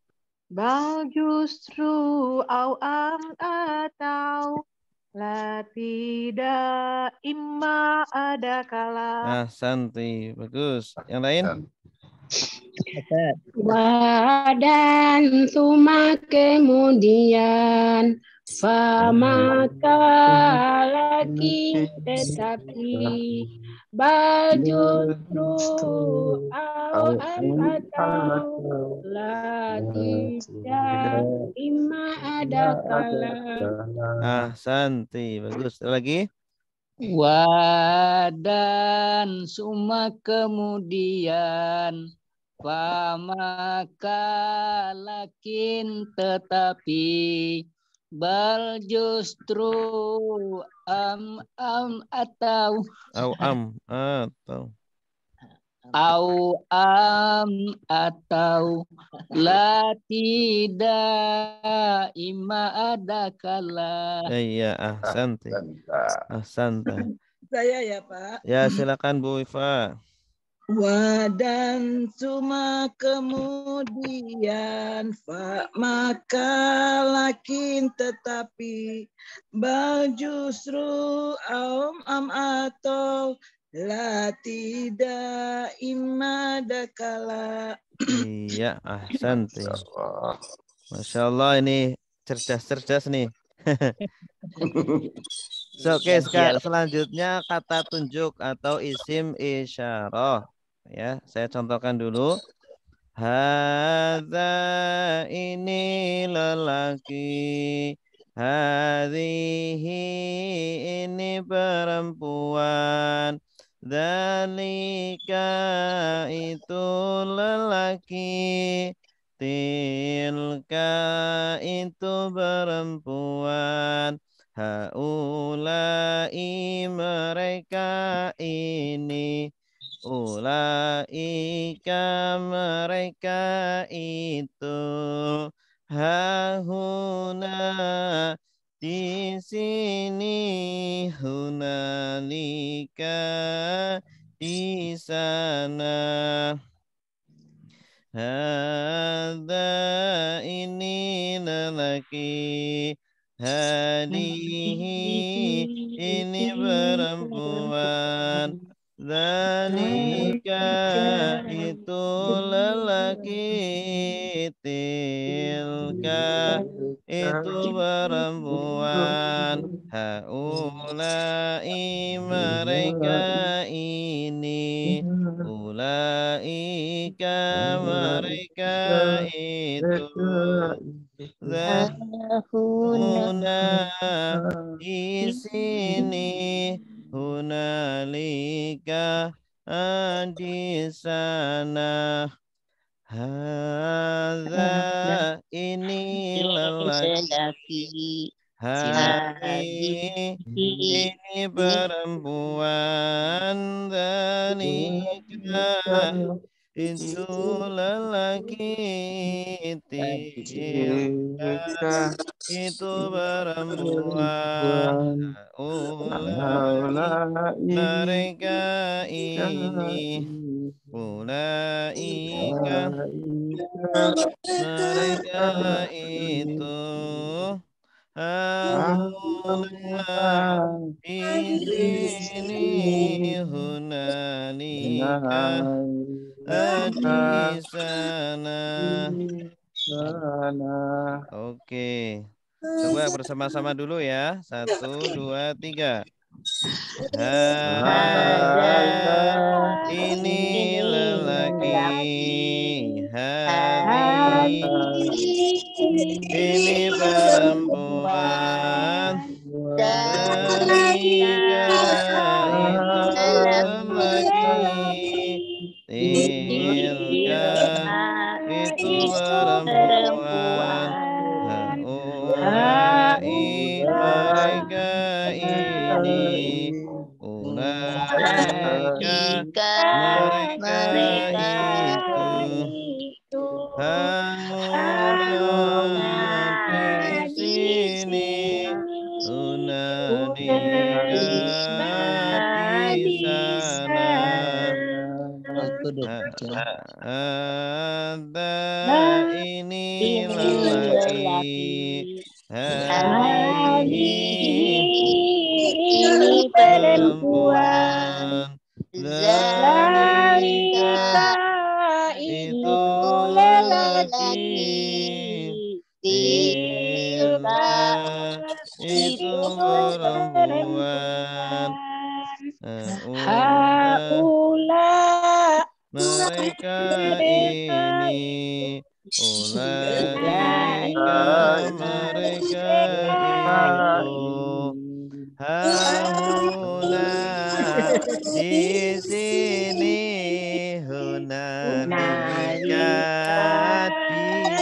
bal justru au am atau la tidak imma ada kala. Santi. Bagus. Yang lain? Wa dan summa kemudian fa maka lakin tetapi bal justru au am atau la tidak imma ada kala. Santi. Bagus. Lagi? Wa dan summa kemudian fa maka lakin tetapi bal justru am atau la tidak ima ada kala. Iya, Santi. Santa. Saya ya Pak. Ya, silakan Bu Iva. Wa dan cuma kemudian fa maka lakin tetapi bal justru am atau la tidak imma dakala. Iya, Santi. Masya Allah, ini cerdas-cerdas nih. Oke, selanjutnya kata tunjuk atau isim isyarah. Ya, saya contohkan dulu. Hadza ini lelaki. Hadhihi ini perempuan. Dzalika itu lelaki. Tilka itu perempuan. Haulai mereka ini. Ulaika mereka itu. Hahuna di sini. Hunalika di sana. Hadza ini lelaki. Hadihi ini perempuan. Dzalika itu lelaki. Tilka itu perempuan. Haulai mereka ini. Ulaika mereka itu. Zahuna di sini. Hunalika di sana. Hadza ini lelaki. Hadihi ini perempuan. Dzalika itu lelaki, tilka itu perempuan, haulai mereka ini, ulaika mereka itu, haula di sini, hunalika di sana. Oke, coba bersama-sama dulu ya. 1, 2, 3. Ini lelaki, ini perempuan, dalika itu lelaki, tilka itu perempuan, haulai mereka ini, ulaika mereka itu, haula di sini, hunalika di sana. Ada ini lelaki, ini perempuan, zalika itu lelaki, tilka itu perempuan, haula mereka ini, ulaika mereka itu, haula di sini, hunalika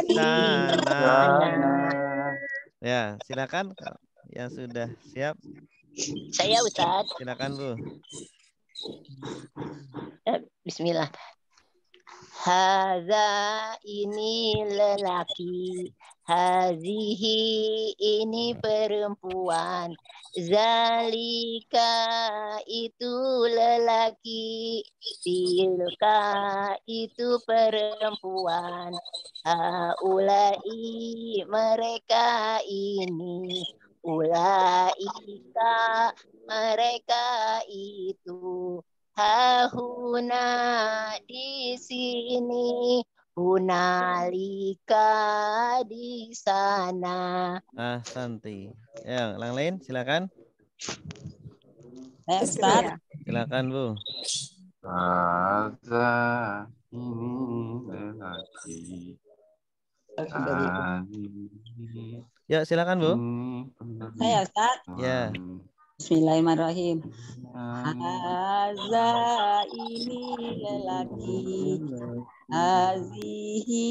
di sana. Ya, silakan yang sudah siap. Saya Ustaz. Silakan Bu. Bismillah. Haza ini lelaki, hazihi ini perempuan, zalika itu lelaki, tilka itu perempuan, haulai mereka ini, ulaika mereka itu, hahuna di sini, hunalika di sana. Santi. Ya, yang lain silakan. Ustaz. Silakan Bu. Ada ini lelaki. Ya, silakan Bu. Saya Ustaz. Ya. Bismillahirrahmanirrahim. Haza ini lelaki, hazihi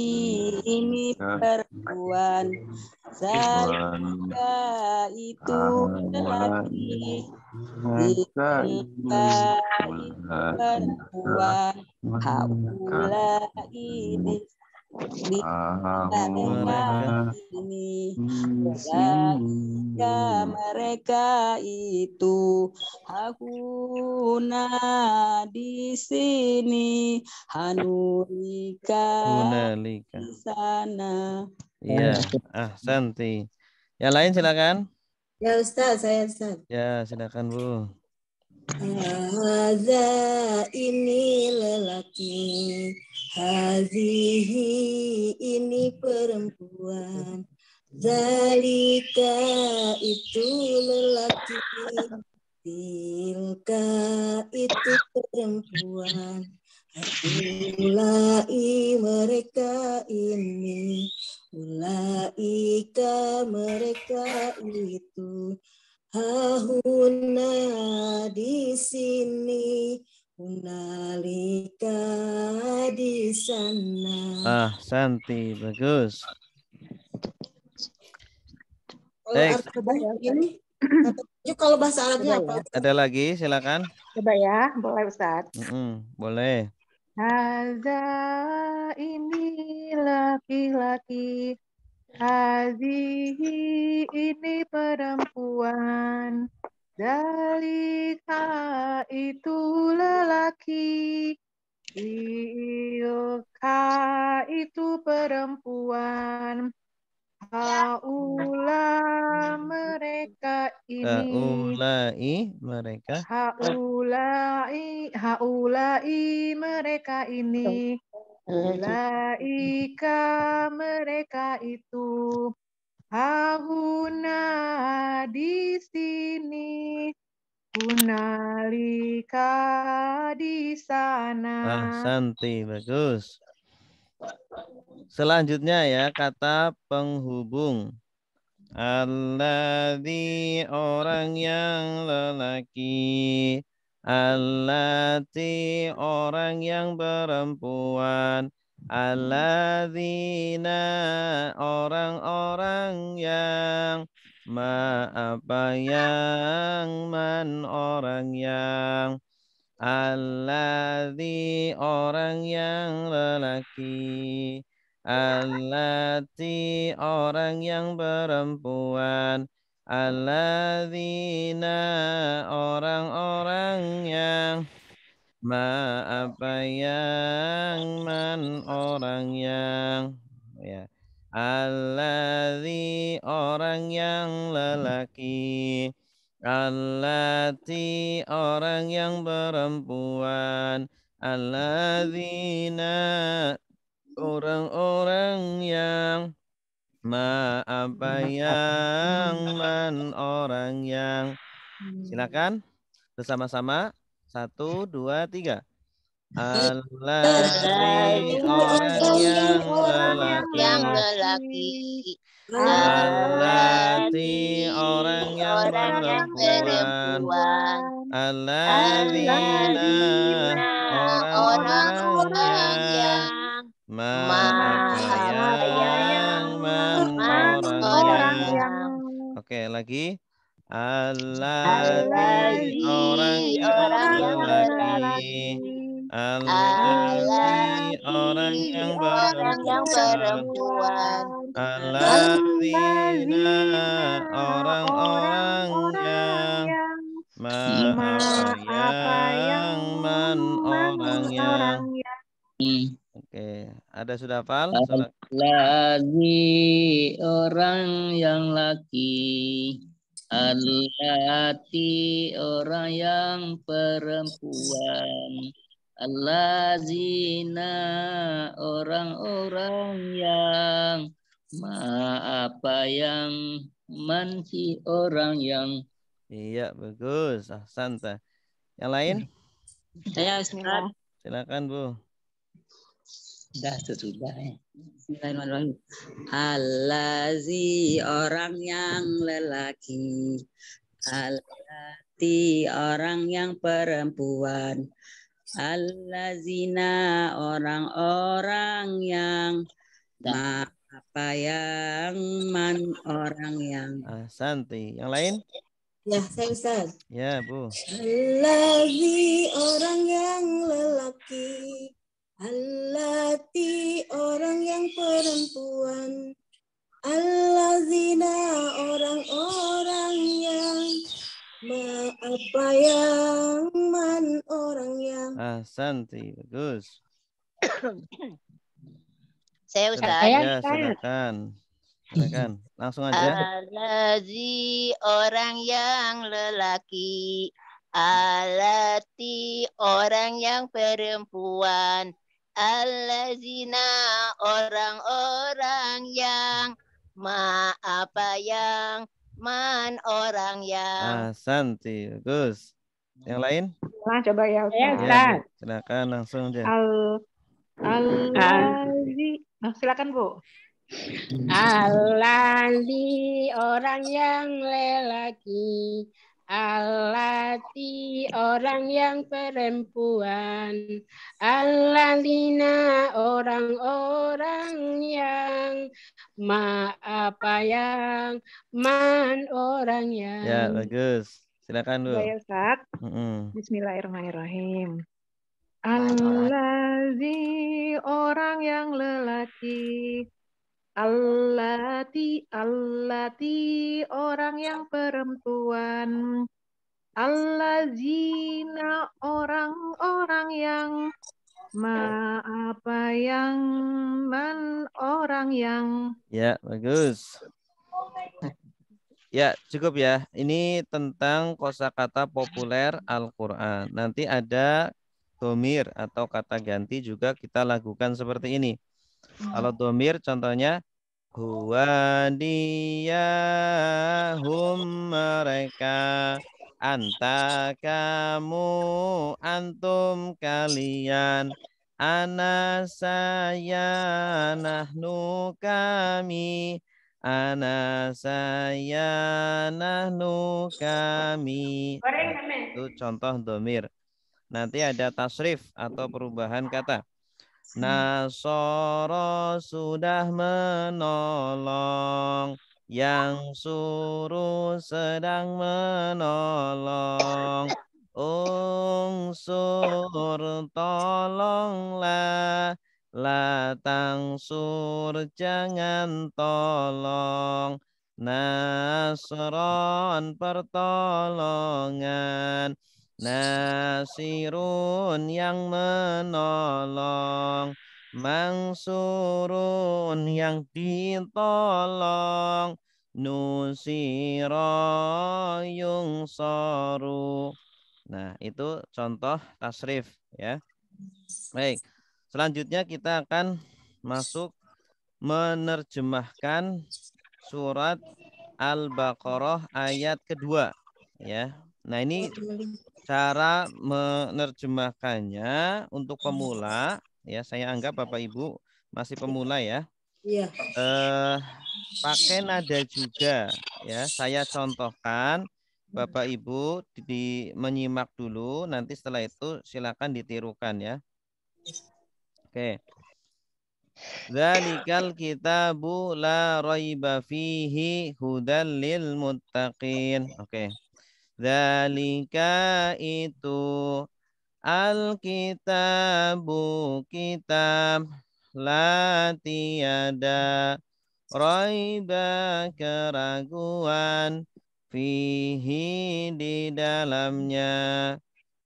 ini perempuan, zalika itu lelaki, tilka itu perempuan, haula ini di ini, mereka itu, hakuna di sini, hanulika di sana. Iya, Santi. Yang lain silakan. Ya Ustaz, saya Ustaz. Ya, silakan Bu. Haza ini lelaki, hazihi ini perempuan, zalika itu lelaki, tilka itu perempuan, ulai mereka ini, ulaika mereka itu, hahuna di sini, hunalika di sana. Santi, bagus. Ini kalau bahasa Arabnya apa? Ada lagi, silakan. Coba ya, boleh Ustaz. Boleh. Haza ini laki-laki. Hazihi ini perempuan. Dalika itu lelaki. Tilka itu perempuan. Haula mereka ini. Haulai mereka. Haulai mereka ini. Ulaika mereka itu. Hahuna di sini. Hunalika di sana. Santi, bagus. Selanjutnya ya, kata penghubung. Alladzi orang yang lelaki. Allati orang yang perempuan. Alladzina orang-orang yang. Apa yang, man orang yang. Alladzi orang yang lelaki. Allati orang yang perempuan. Alladzina orang-orang yang. Apa yang, man orang yang. Ya. Alladzi orang yang lelaki. Allati orang yang perempuan. Alladzina orang-orang yang. Apa yang, man orang yang. Silakan bersama-sama. 1, 2, 3. Alladzi orang yang lelaki. Allati orang yang perempuan. Alladzina orang-orang yang. Apa yang, man orang yang. Oke, lagi. Alladzzi orang yang lelaki. Alladzzi orang yang perempuan. Alladzina orang-orang yang. Apa yang, man orang yang. Oke, ada sudah hafal? Alladzzi orang yang laki. Allati orang yang perempuan. Alladzina orang-orang yang. Apa yang, man si orang yang. Iya, bagus. Ahsanta. Yang lain? Saya Ustaz. Silakan, Bu. Sudah ya. Bismillahirrahmanirrahim. Allazi orang yang lelaki. Allati orang yang perempuan. Allazina orang-orang yang. Apa yang, man orang yang. Santi. Yang lain? Ya, saya Ustaz. Ya, Bu. Allazi orang yang lelaki. Allati orang yang perempuan. Allazina orang-orang yang. Apa yang, man orang yang. Santi, bagus. Saya Ustaz. Ya, silakan. Silakan, langsung aja. Allazi orang yang lelaki. Allati orang yang perempuan. Allazina orang-orang yang. Apa yang, man orang yang. Santi, bagus. Yang lain? Nah, coba ya Ustaz. Ya, silakan langsung aja. Allazi. Silakan Bu. Allati orang yang lelaki. Allati orang yang perempuan. Alladzina orang-orang yang. Apa yang, man orang yang. Ya, bagus. Silakan, Bu. Baik, Ustaz. Bismillahirrahmanirrahim. Allazi allati orang yang perempuan, allazina orang-orang yang, apa yang, man orang yang. Ya, bagus. Ya, cukup ya. Ini tentang kosakata populer Al-Qur'an. Nanti ada domir atau kata ganti juga kita lakukan seperti ini. Kalau domir contohnya huwa diyahum mereka, anta kamu, antum kalian, ana saya, nahnu kami, ana saya, nahnu kami. Itu contoh domir. Nanti ada tasrif atau perubahan kata. Nasoro sudah menolong, yang suruh sedang menolong, unsur tolonglah, la tangsur jangan tolong, nasron pertolongan, nasirun yang menolong, mangsurun yang ditolong, nusiro yungsoru. Nah, itu contoh tasrif ya. Baik, selanjutnya kita akan masuk menerjemahkan surat Al-Baqarah ayat kedua ya. Nah, ini cara menerjemahkannya untuk pemula ya, saya anggap Bapak Ibu masih pemula ya. Iya. Pakai nada juga ya. Saya contohkan, Bapak Ibu menyimak dulu, nanti setelah itu silakan ditirukan ya. Oke. Dzalikal kitabu la raiba fihi hudal lil muttaqin. Oke. Dzalika itu al-kitabu kitab, la tiada raiba keraguan, fihi di dalamnya,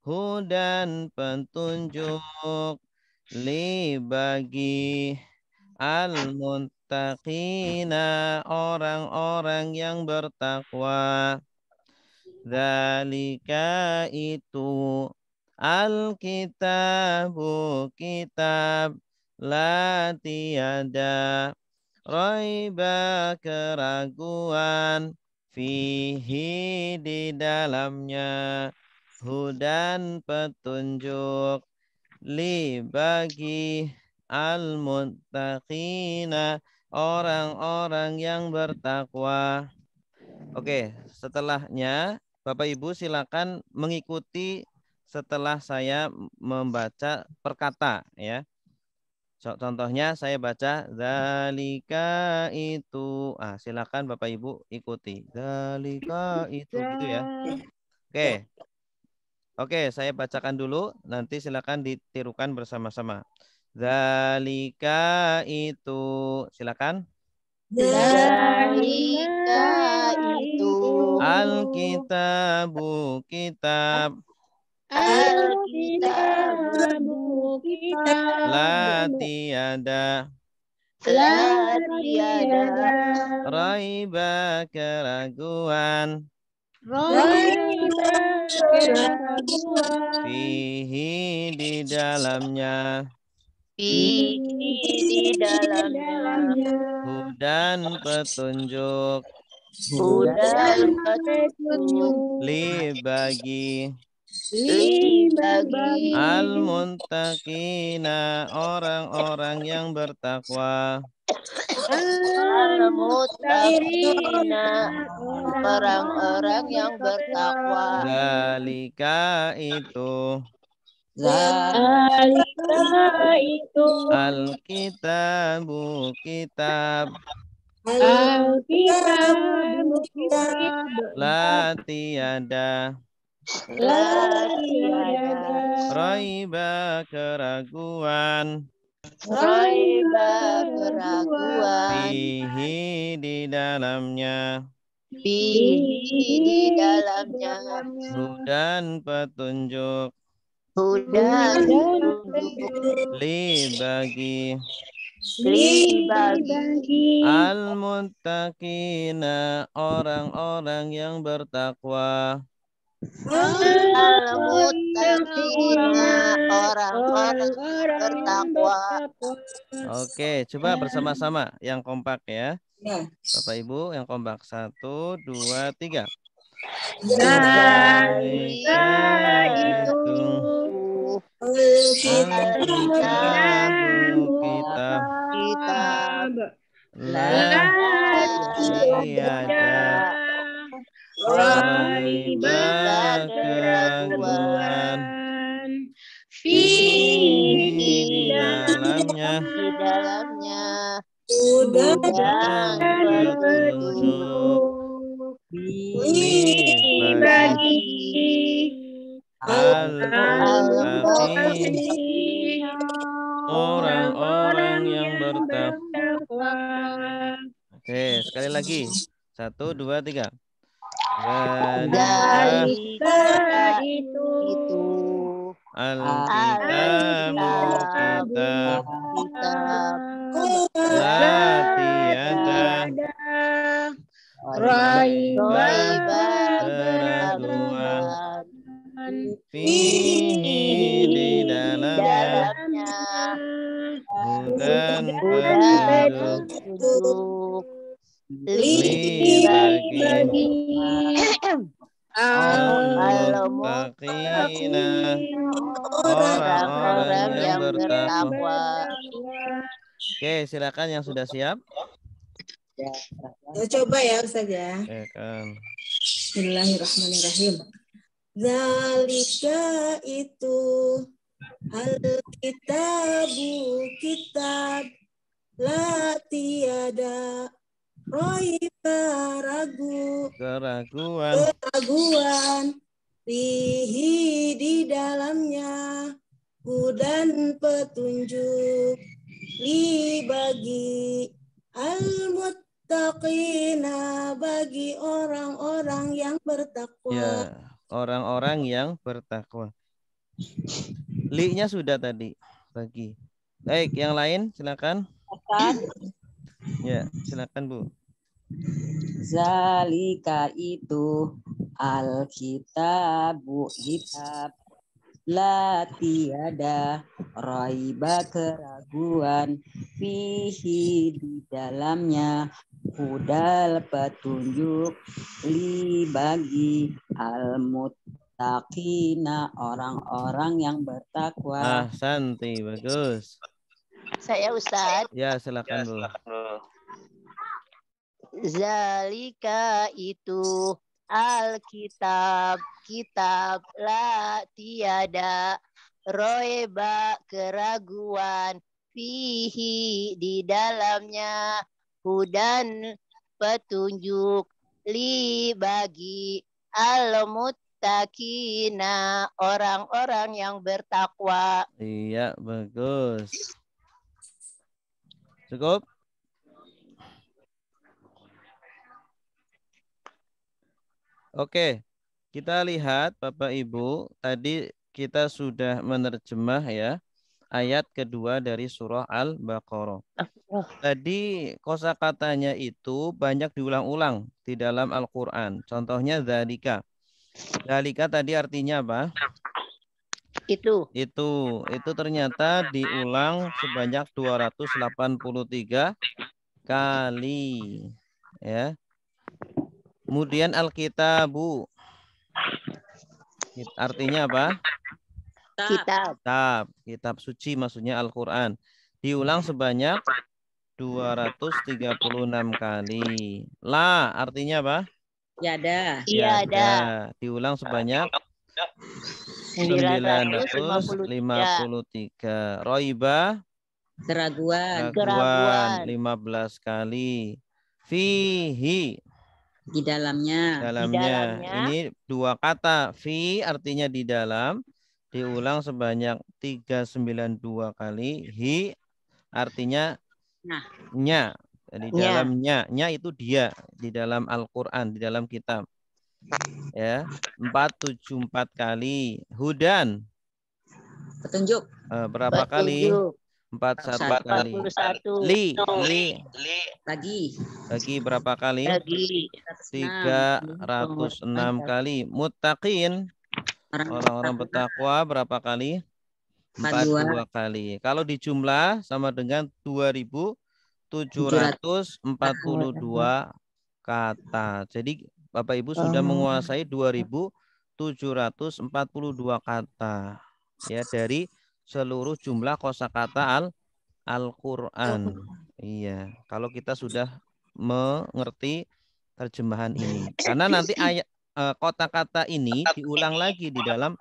hudan petunjuk, li bagi al-muttaqina orang-orang yang bertakwa. Dzalika itu al-kitabu kitab, la tiada raiba keraguan, fihi di dalamnya, hudan petunjuk, li bagi al-muttaqina orang-orang yang bertakwa. Oke, setelahnya Bapak Ibu silakan mengikuti setelah saya membaca per kata ya. Contohnya saya baca zalika itu. Silakan Bapak Ibu ikuti. Zalika itu gitu ya. Oke. Oke, saya bacakan dulu, nanti silakan ditirukan bersama-sama. Zalika itu. Silakan. Zalika itu Al-kitabu kitab, Al-kitabu kitab, la tiada raiba keraguan, fihi di dalamnya, hudan petunjuk, li bagi al-muttaqina orang-orang yang bertakwa, orang-orang yang bertakwa. Zalika itu al-kitabu kitab, la tiada raiba keraguan, Raiba keraguan. Fihi di dalamnya. Fihi di dalamnya. Hudan petunjuk. Hudan petunjuk. Li bagi. Li bagi. Al-muttaqina, orang-orang yang bertakwa. Al-muttaqina, orang-orang bertakwa. Oke, coba bersama-sama yang kompak ya. Bapak Ibu yang kompak. 1, 2, 3. Zalika itu kitab la tiada raiba keraguan fihi di dalamnya hudan petunjuk bagi al-muttaqin, orang-orang yang bertakwa. Oke, sekali lagi. 1, 2, 3. Zalika itu Al-kitabu kitab la tiada raiba keraguan fihi di dalamnya hudan petunjuk li bagi al-muttaqina, orang-orang yang bertakwa. Oke, silakan yang sudah siap. Coba ya Ustaz ya. Silakan. Bismillahirrahmanirrahim. Zalika itu al-kitabu kitab la tiada raiba keraguan fihi di dalamnya hudan petunjuk li bagi al-muttaqina, bagi orang-orang yang bertakwa. Ya, orang-orang yang bertakwa. Li-nya sudah tadi bagi. Baik, yang lain silakan. Ya, silakan Bu. Zalika itu al-kitabu kitab la tiada raiba keraguan fihi di dalamnya hudal petunjuk li bagi al-muttaqina, orang-orang yang bertakwa. Santi, bagus. Saya Ustaz. Ya, silakan Bu. Zalika itu Alkitab, kitab la tiada roeba keraguan fihi di dalamnya hudan petunjuk li bagi al-muttaqina, orang-orang yang bertakwa. Iya, bagus. Cukup? Oke, kita lihat Bapak Ibu, tadi kita sudah menerjemah ya ayat kedua dari surah Al-Baqarah. Tadi kosakatanya itu banyak diulang-ulang di dalam Al-Quran. Contohnya dzalika. Dzalika tadi artinya apa? Itu ternyata diulang sebanyak 283 kali. Ya. Kemudian Alkitabu artinya apa? Kitab suci maksudnya Al-Quran. Diulang sebanyak 236 kali. La artinya apa? Tiada. Diulang sebanyak 953. Roiba keraguan 15 kali. Fihi di dalamnya. Ini dua kata. Fi artinya di dalam. Diulang sebanyak 392 kali. Hi artinya Nah. nya. Di dalamnya, nya itu dia di dalam Al-Qur'an, di dalam kitab. Ya, 474 kali. Hudan. Petunjuk. Berapa kali? 41 kali. 41. Li. Bagi berapa kali? Bagi 306 kali. Muttaqin. Orang-orang bertakwa berapa kali? 42 kali. Kalau dijumlah sama dengan 2742 kata. Jadi Bapak Ibu sudah menguasai 2742 kata. Ya, dari seluruh jumlah kosakata Al-Qur'an. Iya, kalau kita sudah mengerti terjemahan ini. Karena nanti ayat kata-kata ini diulang lagi di dalam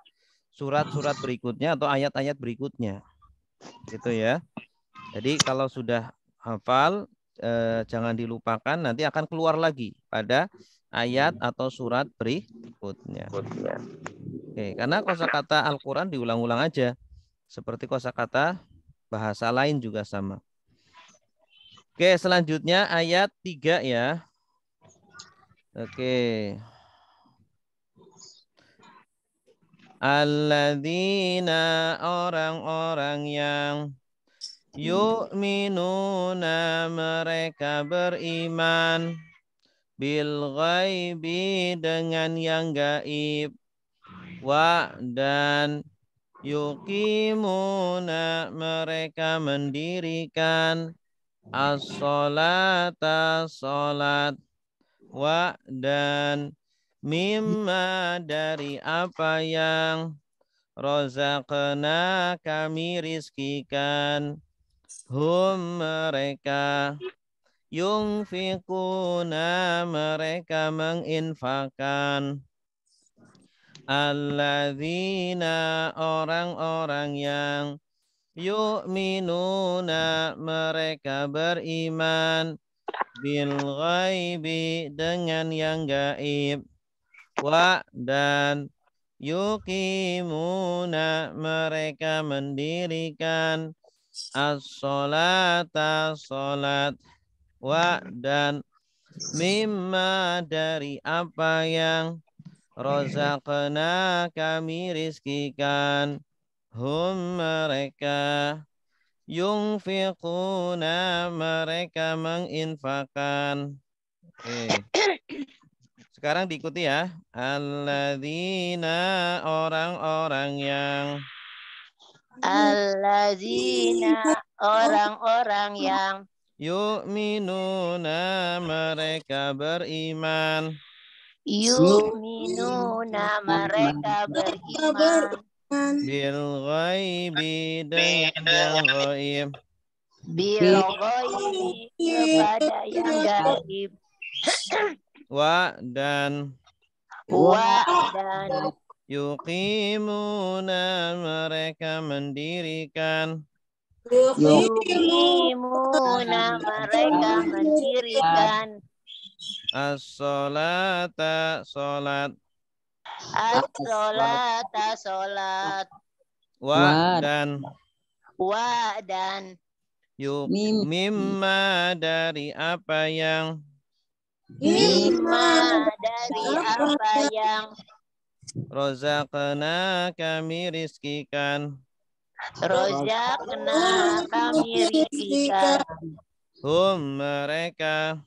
surat-surat berikutnya atau ayat-ayat berikutnya. Gitu ya. Jadi kalau sudah hafal jangan dilupakan, nanti akan keluar lagi pada ayat atau surat berikutnya. Oke, karena kosakata Al-Qur'an diulang-ulang aja. Seperti kosakata bahasa lain juga sama. Oke, selanjutnya ayat 3 ya. Oke. Alladzina, orang-orang yang yu'minuna, mereka beriman, bil ghaibi, dengan yang gaib, wa, dan yuqimuna, mereka mendirikan, as-sholata, sholat, wa, dan mimma, dari apa yang rozaqna, kami rizkikan, hum, mereka, yunfikuna, mereka menginfakkan, alladzina, orang-orang yang yu'minuna, mereka beriman, bil ghaibi, dengan yang gaib, wa, dan yuqimuna, mereka mendirikan, as-sholata, sholat, wa, dan mimma, dari apa yang rozaqna, kami rizkikan, hum, mereka, yunfiquna, mereka menginfakkan. Oke. Sekarang diikuti ya. Alladzina, orang-orang yang. alladzina, orang-orang yang Yu'minuna, mereka beriman. yu'minuna, mereka beriman. Bil ghaibi, dengan yang gaib. Bil ghaibi, kepada yang gaib. Wa, dan yuqimuna, mereka mendirikan. Yuqimuna, mereka mendirikan. As-sholata, sholat. As-sholata, sholat. Wa, dan mimma, dari apa yang rozaqna, kami rizkikan. Rozaqna, kami rizkikan. Hum, mereka.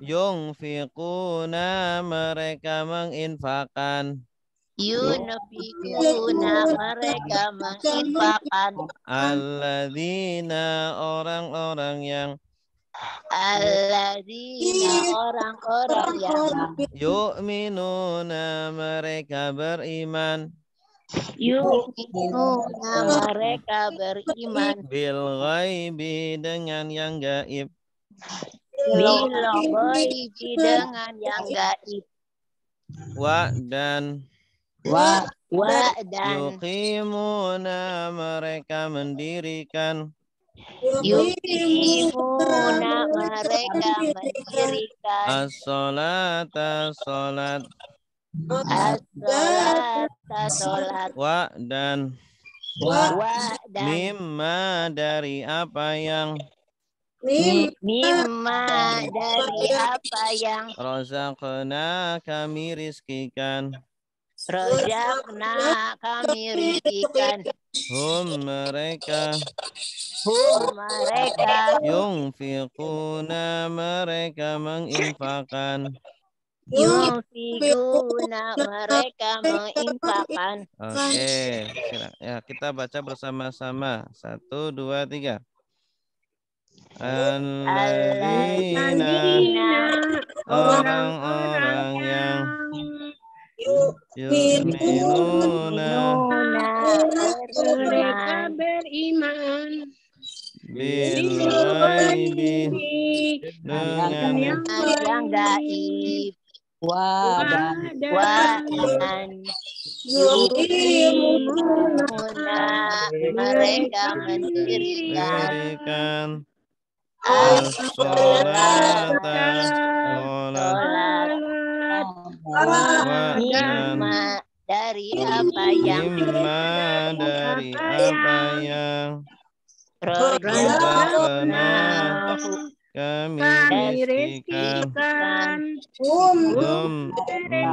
Yunfiquna, mereka menginfakkan. Yunfiquna, mereka menginfakkan. Alladzina, orang-orang yang. Alladzina, orang-orang yang. Yu'minuna, mereka beriman. Yu'minuna, mereka beriman. Bil ghaibi, dengan yang gaib. Bil ghaibi, dengan yang gaib. Wa, dan yuqimuna, mereka mendirikan. Yuqimuna, mereka mendirikan. As-sholata, sholat. As-sholata, sholat. Wa, dan dan mimma dari apa yang mimma dari apa yang razaqna kami rizkikan rozakna kami rizkikan mereka yunfiquna mereka menginfakkan yunfikuna mereka menginfakkan. Oke, ya kita baca bersama-sama. 1, 2, 3. Alladzina orang-orang yang yu'minuna mereka beriman bil ghaibi dengan yang gaib dan yuqimuna mereka mendirikan as-sholata mimma dari apa yang razaqna kami rizkikan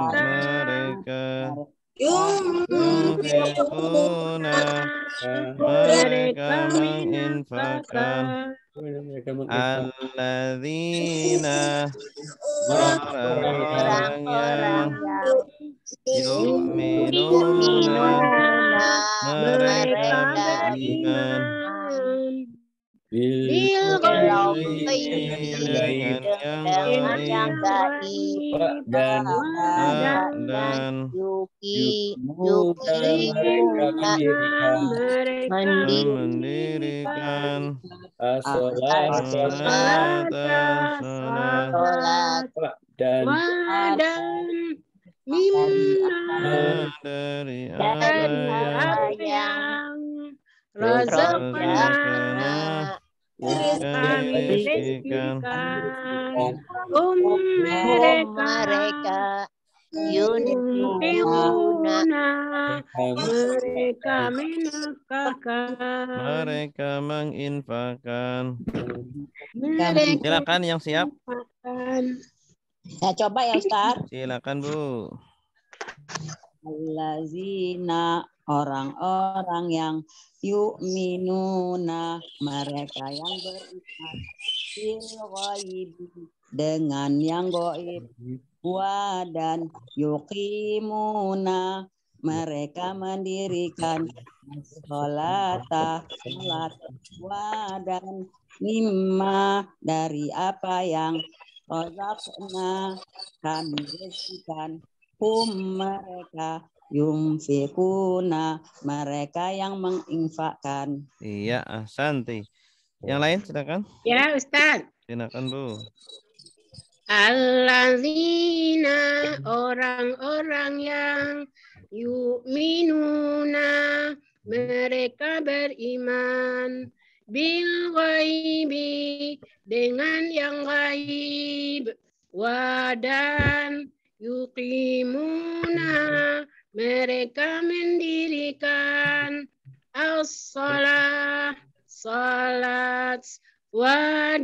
mereka yunfiquna mereka menginfakkan alladzina orang-orang yang yu'minuna mereka beriman bil dengan yang gaib dan mendirikan salat dan mimma dari apa yang razaqna kami rizkikan mereka yunfiquna mereka menafkahkan mereka menginfakkan. mereka Silakan yang siap. Ya coba ya Ustaz. Silakan Bu. Allazina orang-orang yang yu'minuna mereka yang beriman bil ghaibi dengan yang gaib dan yuqimuna mereka mendirikan salat dan mimma dari apa yang razaqna kami rizkikan mereka yunfikuna mereka yang menginfakkan. Iya, ahsanti. Yang lain silakan. Ya Ustaz. Silakan Bu. Allazina orang-orang yang yu'minuna mereka beriman bil ghaibi dengan yang gaib dan yuqimuna mereka mendirikan as-salat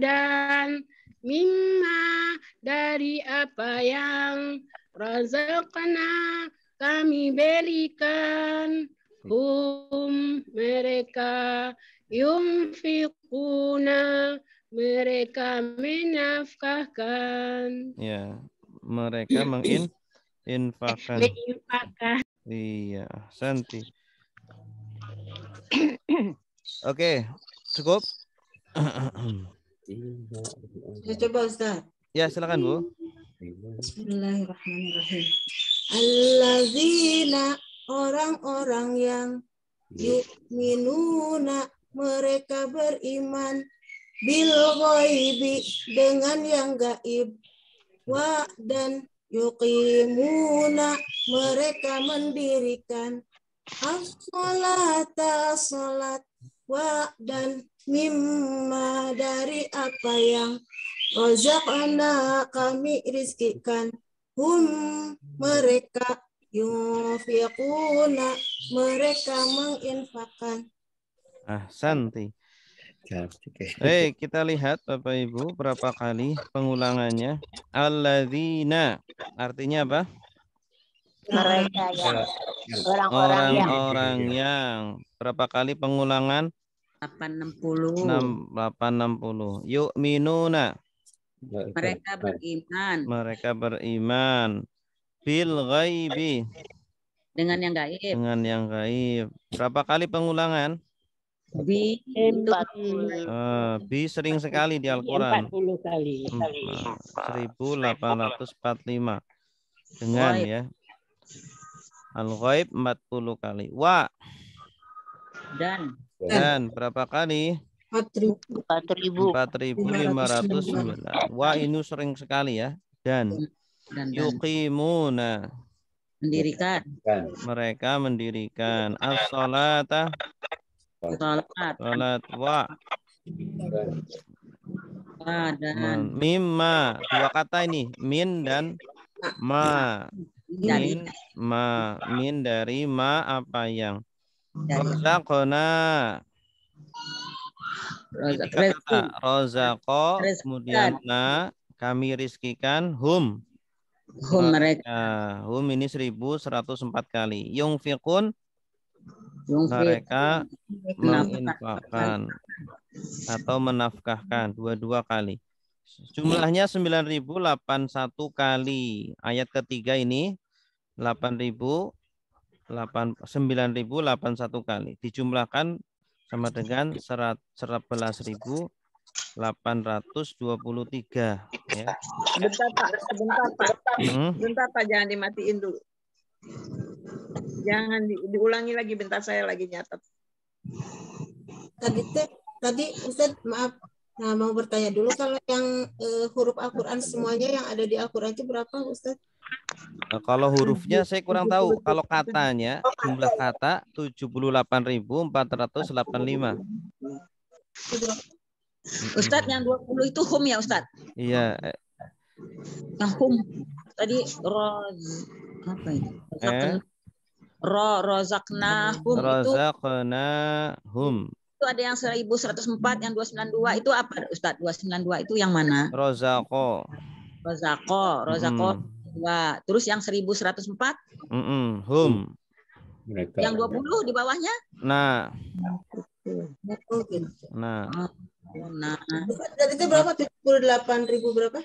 dan mimma dari apa yang razaqna kami berikan mereka yunfiquna mereka menafkahkan. Ya, mereka menginfakkan. Iya, Santi. Oke, cukup. Ya, coba Ustaz. Ya, silakan Bu. Bismillahirrahmanirrahim. Allazina orang-orang yang yu'minuna mereka beriman bil ghaibi dengan yang gaib dan yuqimuna mereka mendirikan as-salata salat dan mimma dari apa yang razaqna kami rizkikan mereka Yunfiquna, mereka menginfakkan. Ahsanti. Kita lihat Bapak Ibu berapa kali pengulangannya. Alladzina artinya apa? Mereka yang orang-orang yang. Berapa kali pengulangan? 860. 860. Yu'minuna. Mereka beriman. Bil ghaibi. Dengan yang gaib. Berapa kali pengulangan? Bi 40. Bi sering sekali di Al-Quran. 40 kali. 1845. Dengan ya. Al-ghaib 40 kali. Wa. Dan berapa kali? 4.509. Wa ini sering sekali ya. Dan yuqimuna. Mereka mendirikan. As-salata. Salat. Wa. Mimma. Dua kata ini. Min dan ma. Min dari ma apa yang. Rozaqna. Rozaqo, kemudian na, kami rizkikan, hum mereka. Hum ini 1104 kali. Yungfiqun, mereka menginfakkan atau menafkahkan, dua kali. Jumlahnya 9081 kali. Ayat ketiga ini 9081 kali. Dijumlahkan sama dengan 11.823 ya. Bentar Pak, jangan dimatiin dulu. Jangan diulangi lagi, bentar saya lagi nyatet. Tadi Ustaz maaf, mau bertanya dulu, kalau yang huruf Al-Quran semuanya yang ada di Al-Quran itu berapa Ustaz? Kalau hurufnya saya kurang tahu. Kalau katanya, jumlah kata 78.485. Ustadz, yang 20 itu hum ya Ustadz? Iya. Yang hum tadi apa itu? Rozaqnahum itu ada yang 1104, yang 292 itu apa Ustadz? 292 itu yang mana? Rozaqo. Terus yang 1104? Hum. Yang 20 di bawahnya? Nah. Itu berapa? 78.000 berapa?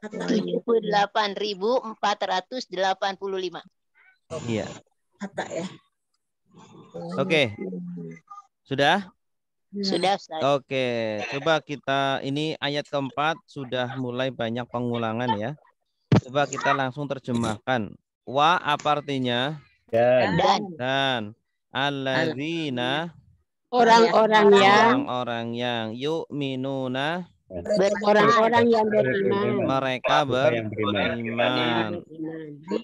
78.485. Iya. Kata ya. Oke. Sudah? Sudah, Ustaz. Oke, coba kita, ini ayat keempat sudah mulai banyak pengulangan ya. Coba kita langsung terjemahkan. Wa apa artinya? Dan. Alladzina, orang-orang yang yu'minuna, orang-orang yang beriman. Mereka beriman.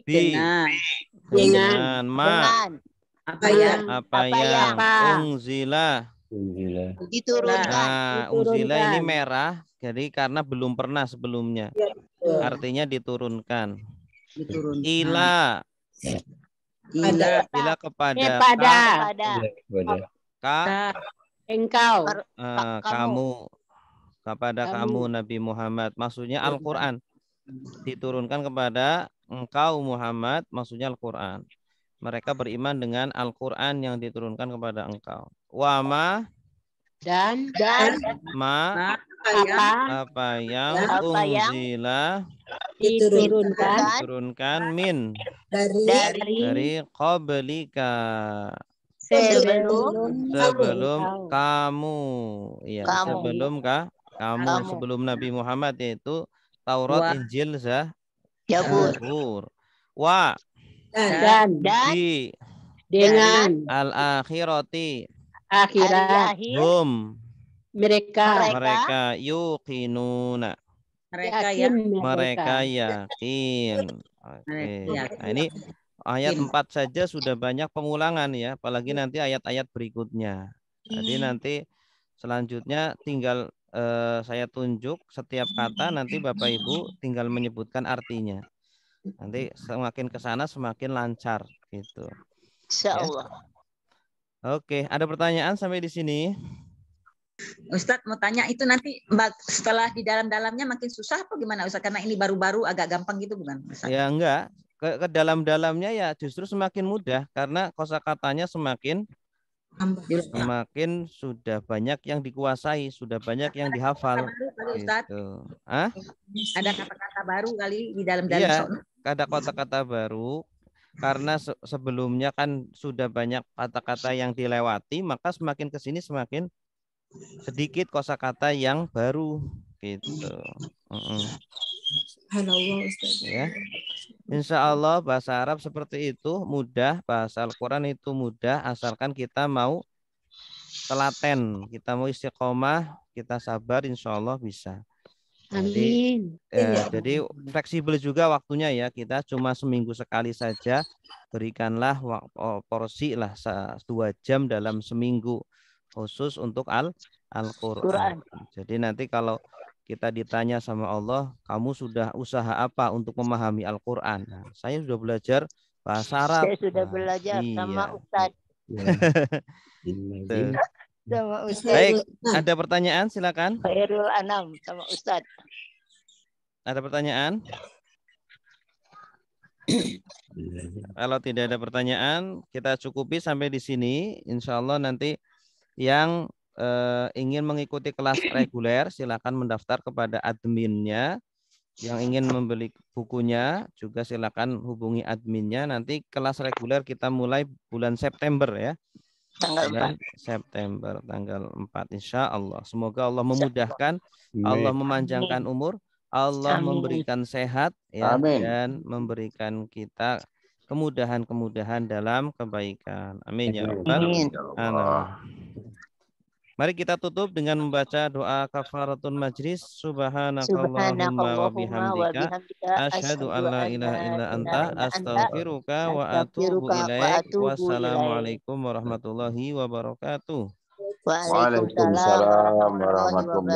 Dengan apa yang unzila. Nah, unzila ini merah, jadi karena belum pernah sebelumnya. Artinya diturunkan. Ila kepada engkau, kamu, kepada kamu Nabi Muhammad, maksudnya Al-Quran diturunkan kepada engkau Muhammad, maksudnya Al-Quran. Mereka beriman dengan Al-Quran yang diturunkan kepada engkau. Wama dan apa yang unzila diturunkan min dari qablika sebelum kamu ya, sebelum Nabi Muhammad, yaitu Taurat, Injil, Zabur. Wa dan dengan al-akhirati akhirat hum mereka yuqinuna mereka yakin. Oke. Nah, ini ayat 4 saja sudah banyak pengulangan ya, apalagi nanti ayat-ayat berikutnya. Jadi nanti selanjutnya tinggal saya tunjuk setiap kata, nanti Bapak Ibu tinggal menyebutkan artinya. Nanti semakin ke sana semakin lancar gitu. Insya Ya. Allah. Oke, ada pertanyaan sampai di sini? Ustadz mau tanya itu nanti setelah di dalam-dalamnya makin susah apa gimana Ustadz? Karena ini baru-baru agak gampang gitu bukan Ustadz? Ya enggak, ke dalam-dalamnya ya justru semakin mudah karena kosakatanya semakin sudah banyak yang dikuasai, sudah banyak yang dihafal. Gitu. Hah? Ada kata-kata baru kali di dalam-dalam. Iya, ada kata-kata baru karena sebelumnya kan sudah banyak kata-kata yang dilewati, maka semakin ke sini semakin sedikit kosakata yang baru gitu. Ya. Insya Allah bahasa Arab seperti itu mudah, bahasa Al-Quran itu mudah asalkan kita mau telaten, kita mau istiqomah, kita sabar, insya Allah bisa. Amin. Jadi fleksibel juga waktunya ya, kita cuma seminggu sekali saja, berikanlah porsi lah 2 jam dalam seminggu khusus untuk Al-Quran. Jadi nanti kalau kita ditanya sama Allah, kamu sudah usaha apa untuk memahami Al-Quran? Nah, saya sudah belajar bahasa Arab. Saya sudah belajar sama Ustadz. Sama Ustadz. Baik, ada pertanyaan silakan. Khairul Anam sama Ustadz. Ada pertanyaan? Kalau tidak ada pertanyaan, kita cukupi sampai di sini. Insya Allah nanti yang ingin mengikuti kelas reguler, silakan mendaftar kepada adminnya. Yang ingin membeli bukunya juga silakan hubungi adminnya. Nanti kelas reguler kita mulai bulan September ya. Bulan September tanggal 4 insya Allah. Semoga Allah memudahkan, Allah memanjangkan umur, Allah memberikan sehat ya, dan memberikan kita kemudahan-kemudahan dalam kebaikan. Amin ya rabbal alamin. Mari kita tutup dengan membaca doa kafaratul majlis. Subhanakallahumma wa bihamdika asyhadu an la ilaha illa anta astaghfiruka wa atubu ilaik. Wassalamualaikum warahmatullahi wabarakatuh. Waalaikumsalam warahmatullahi wabarakatuh.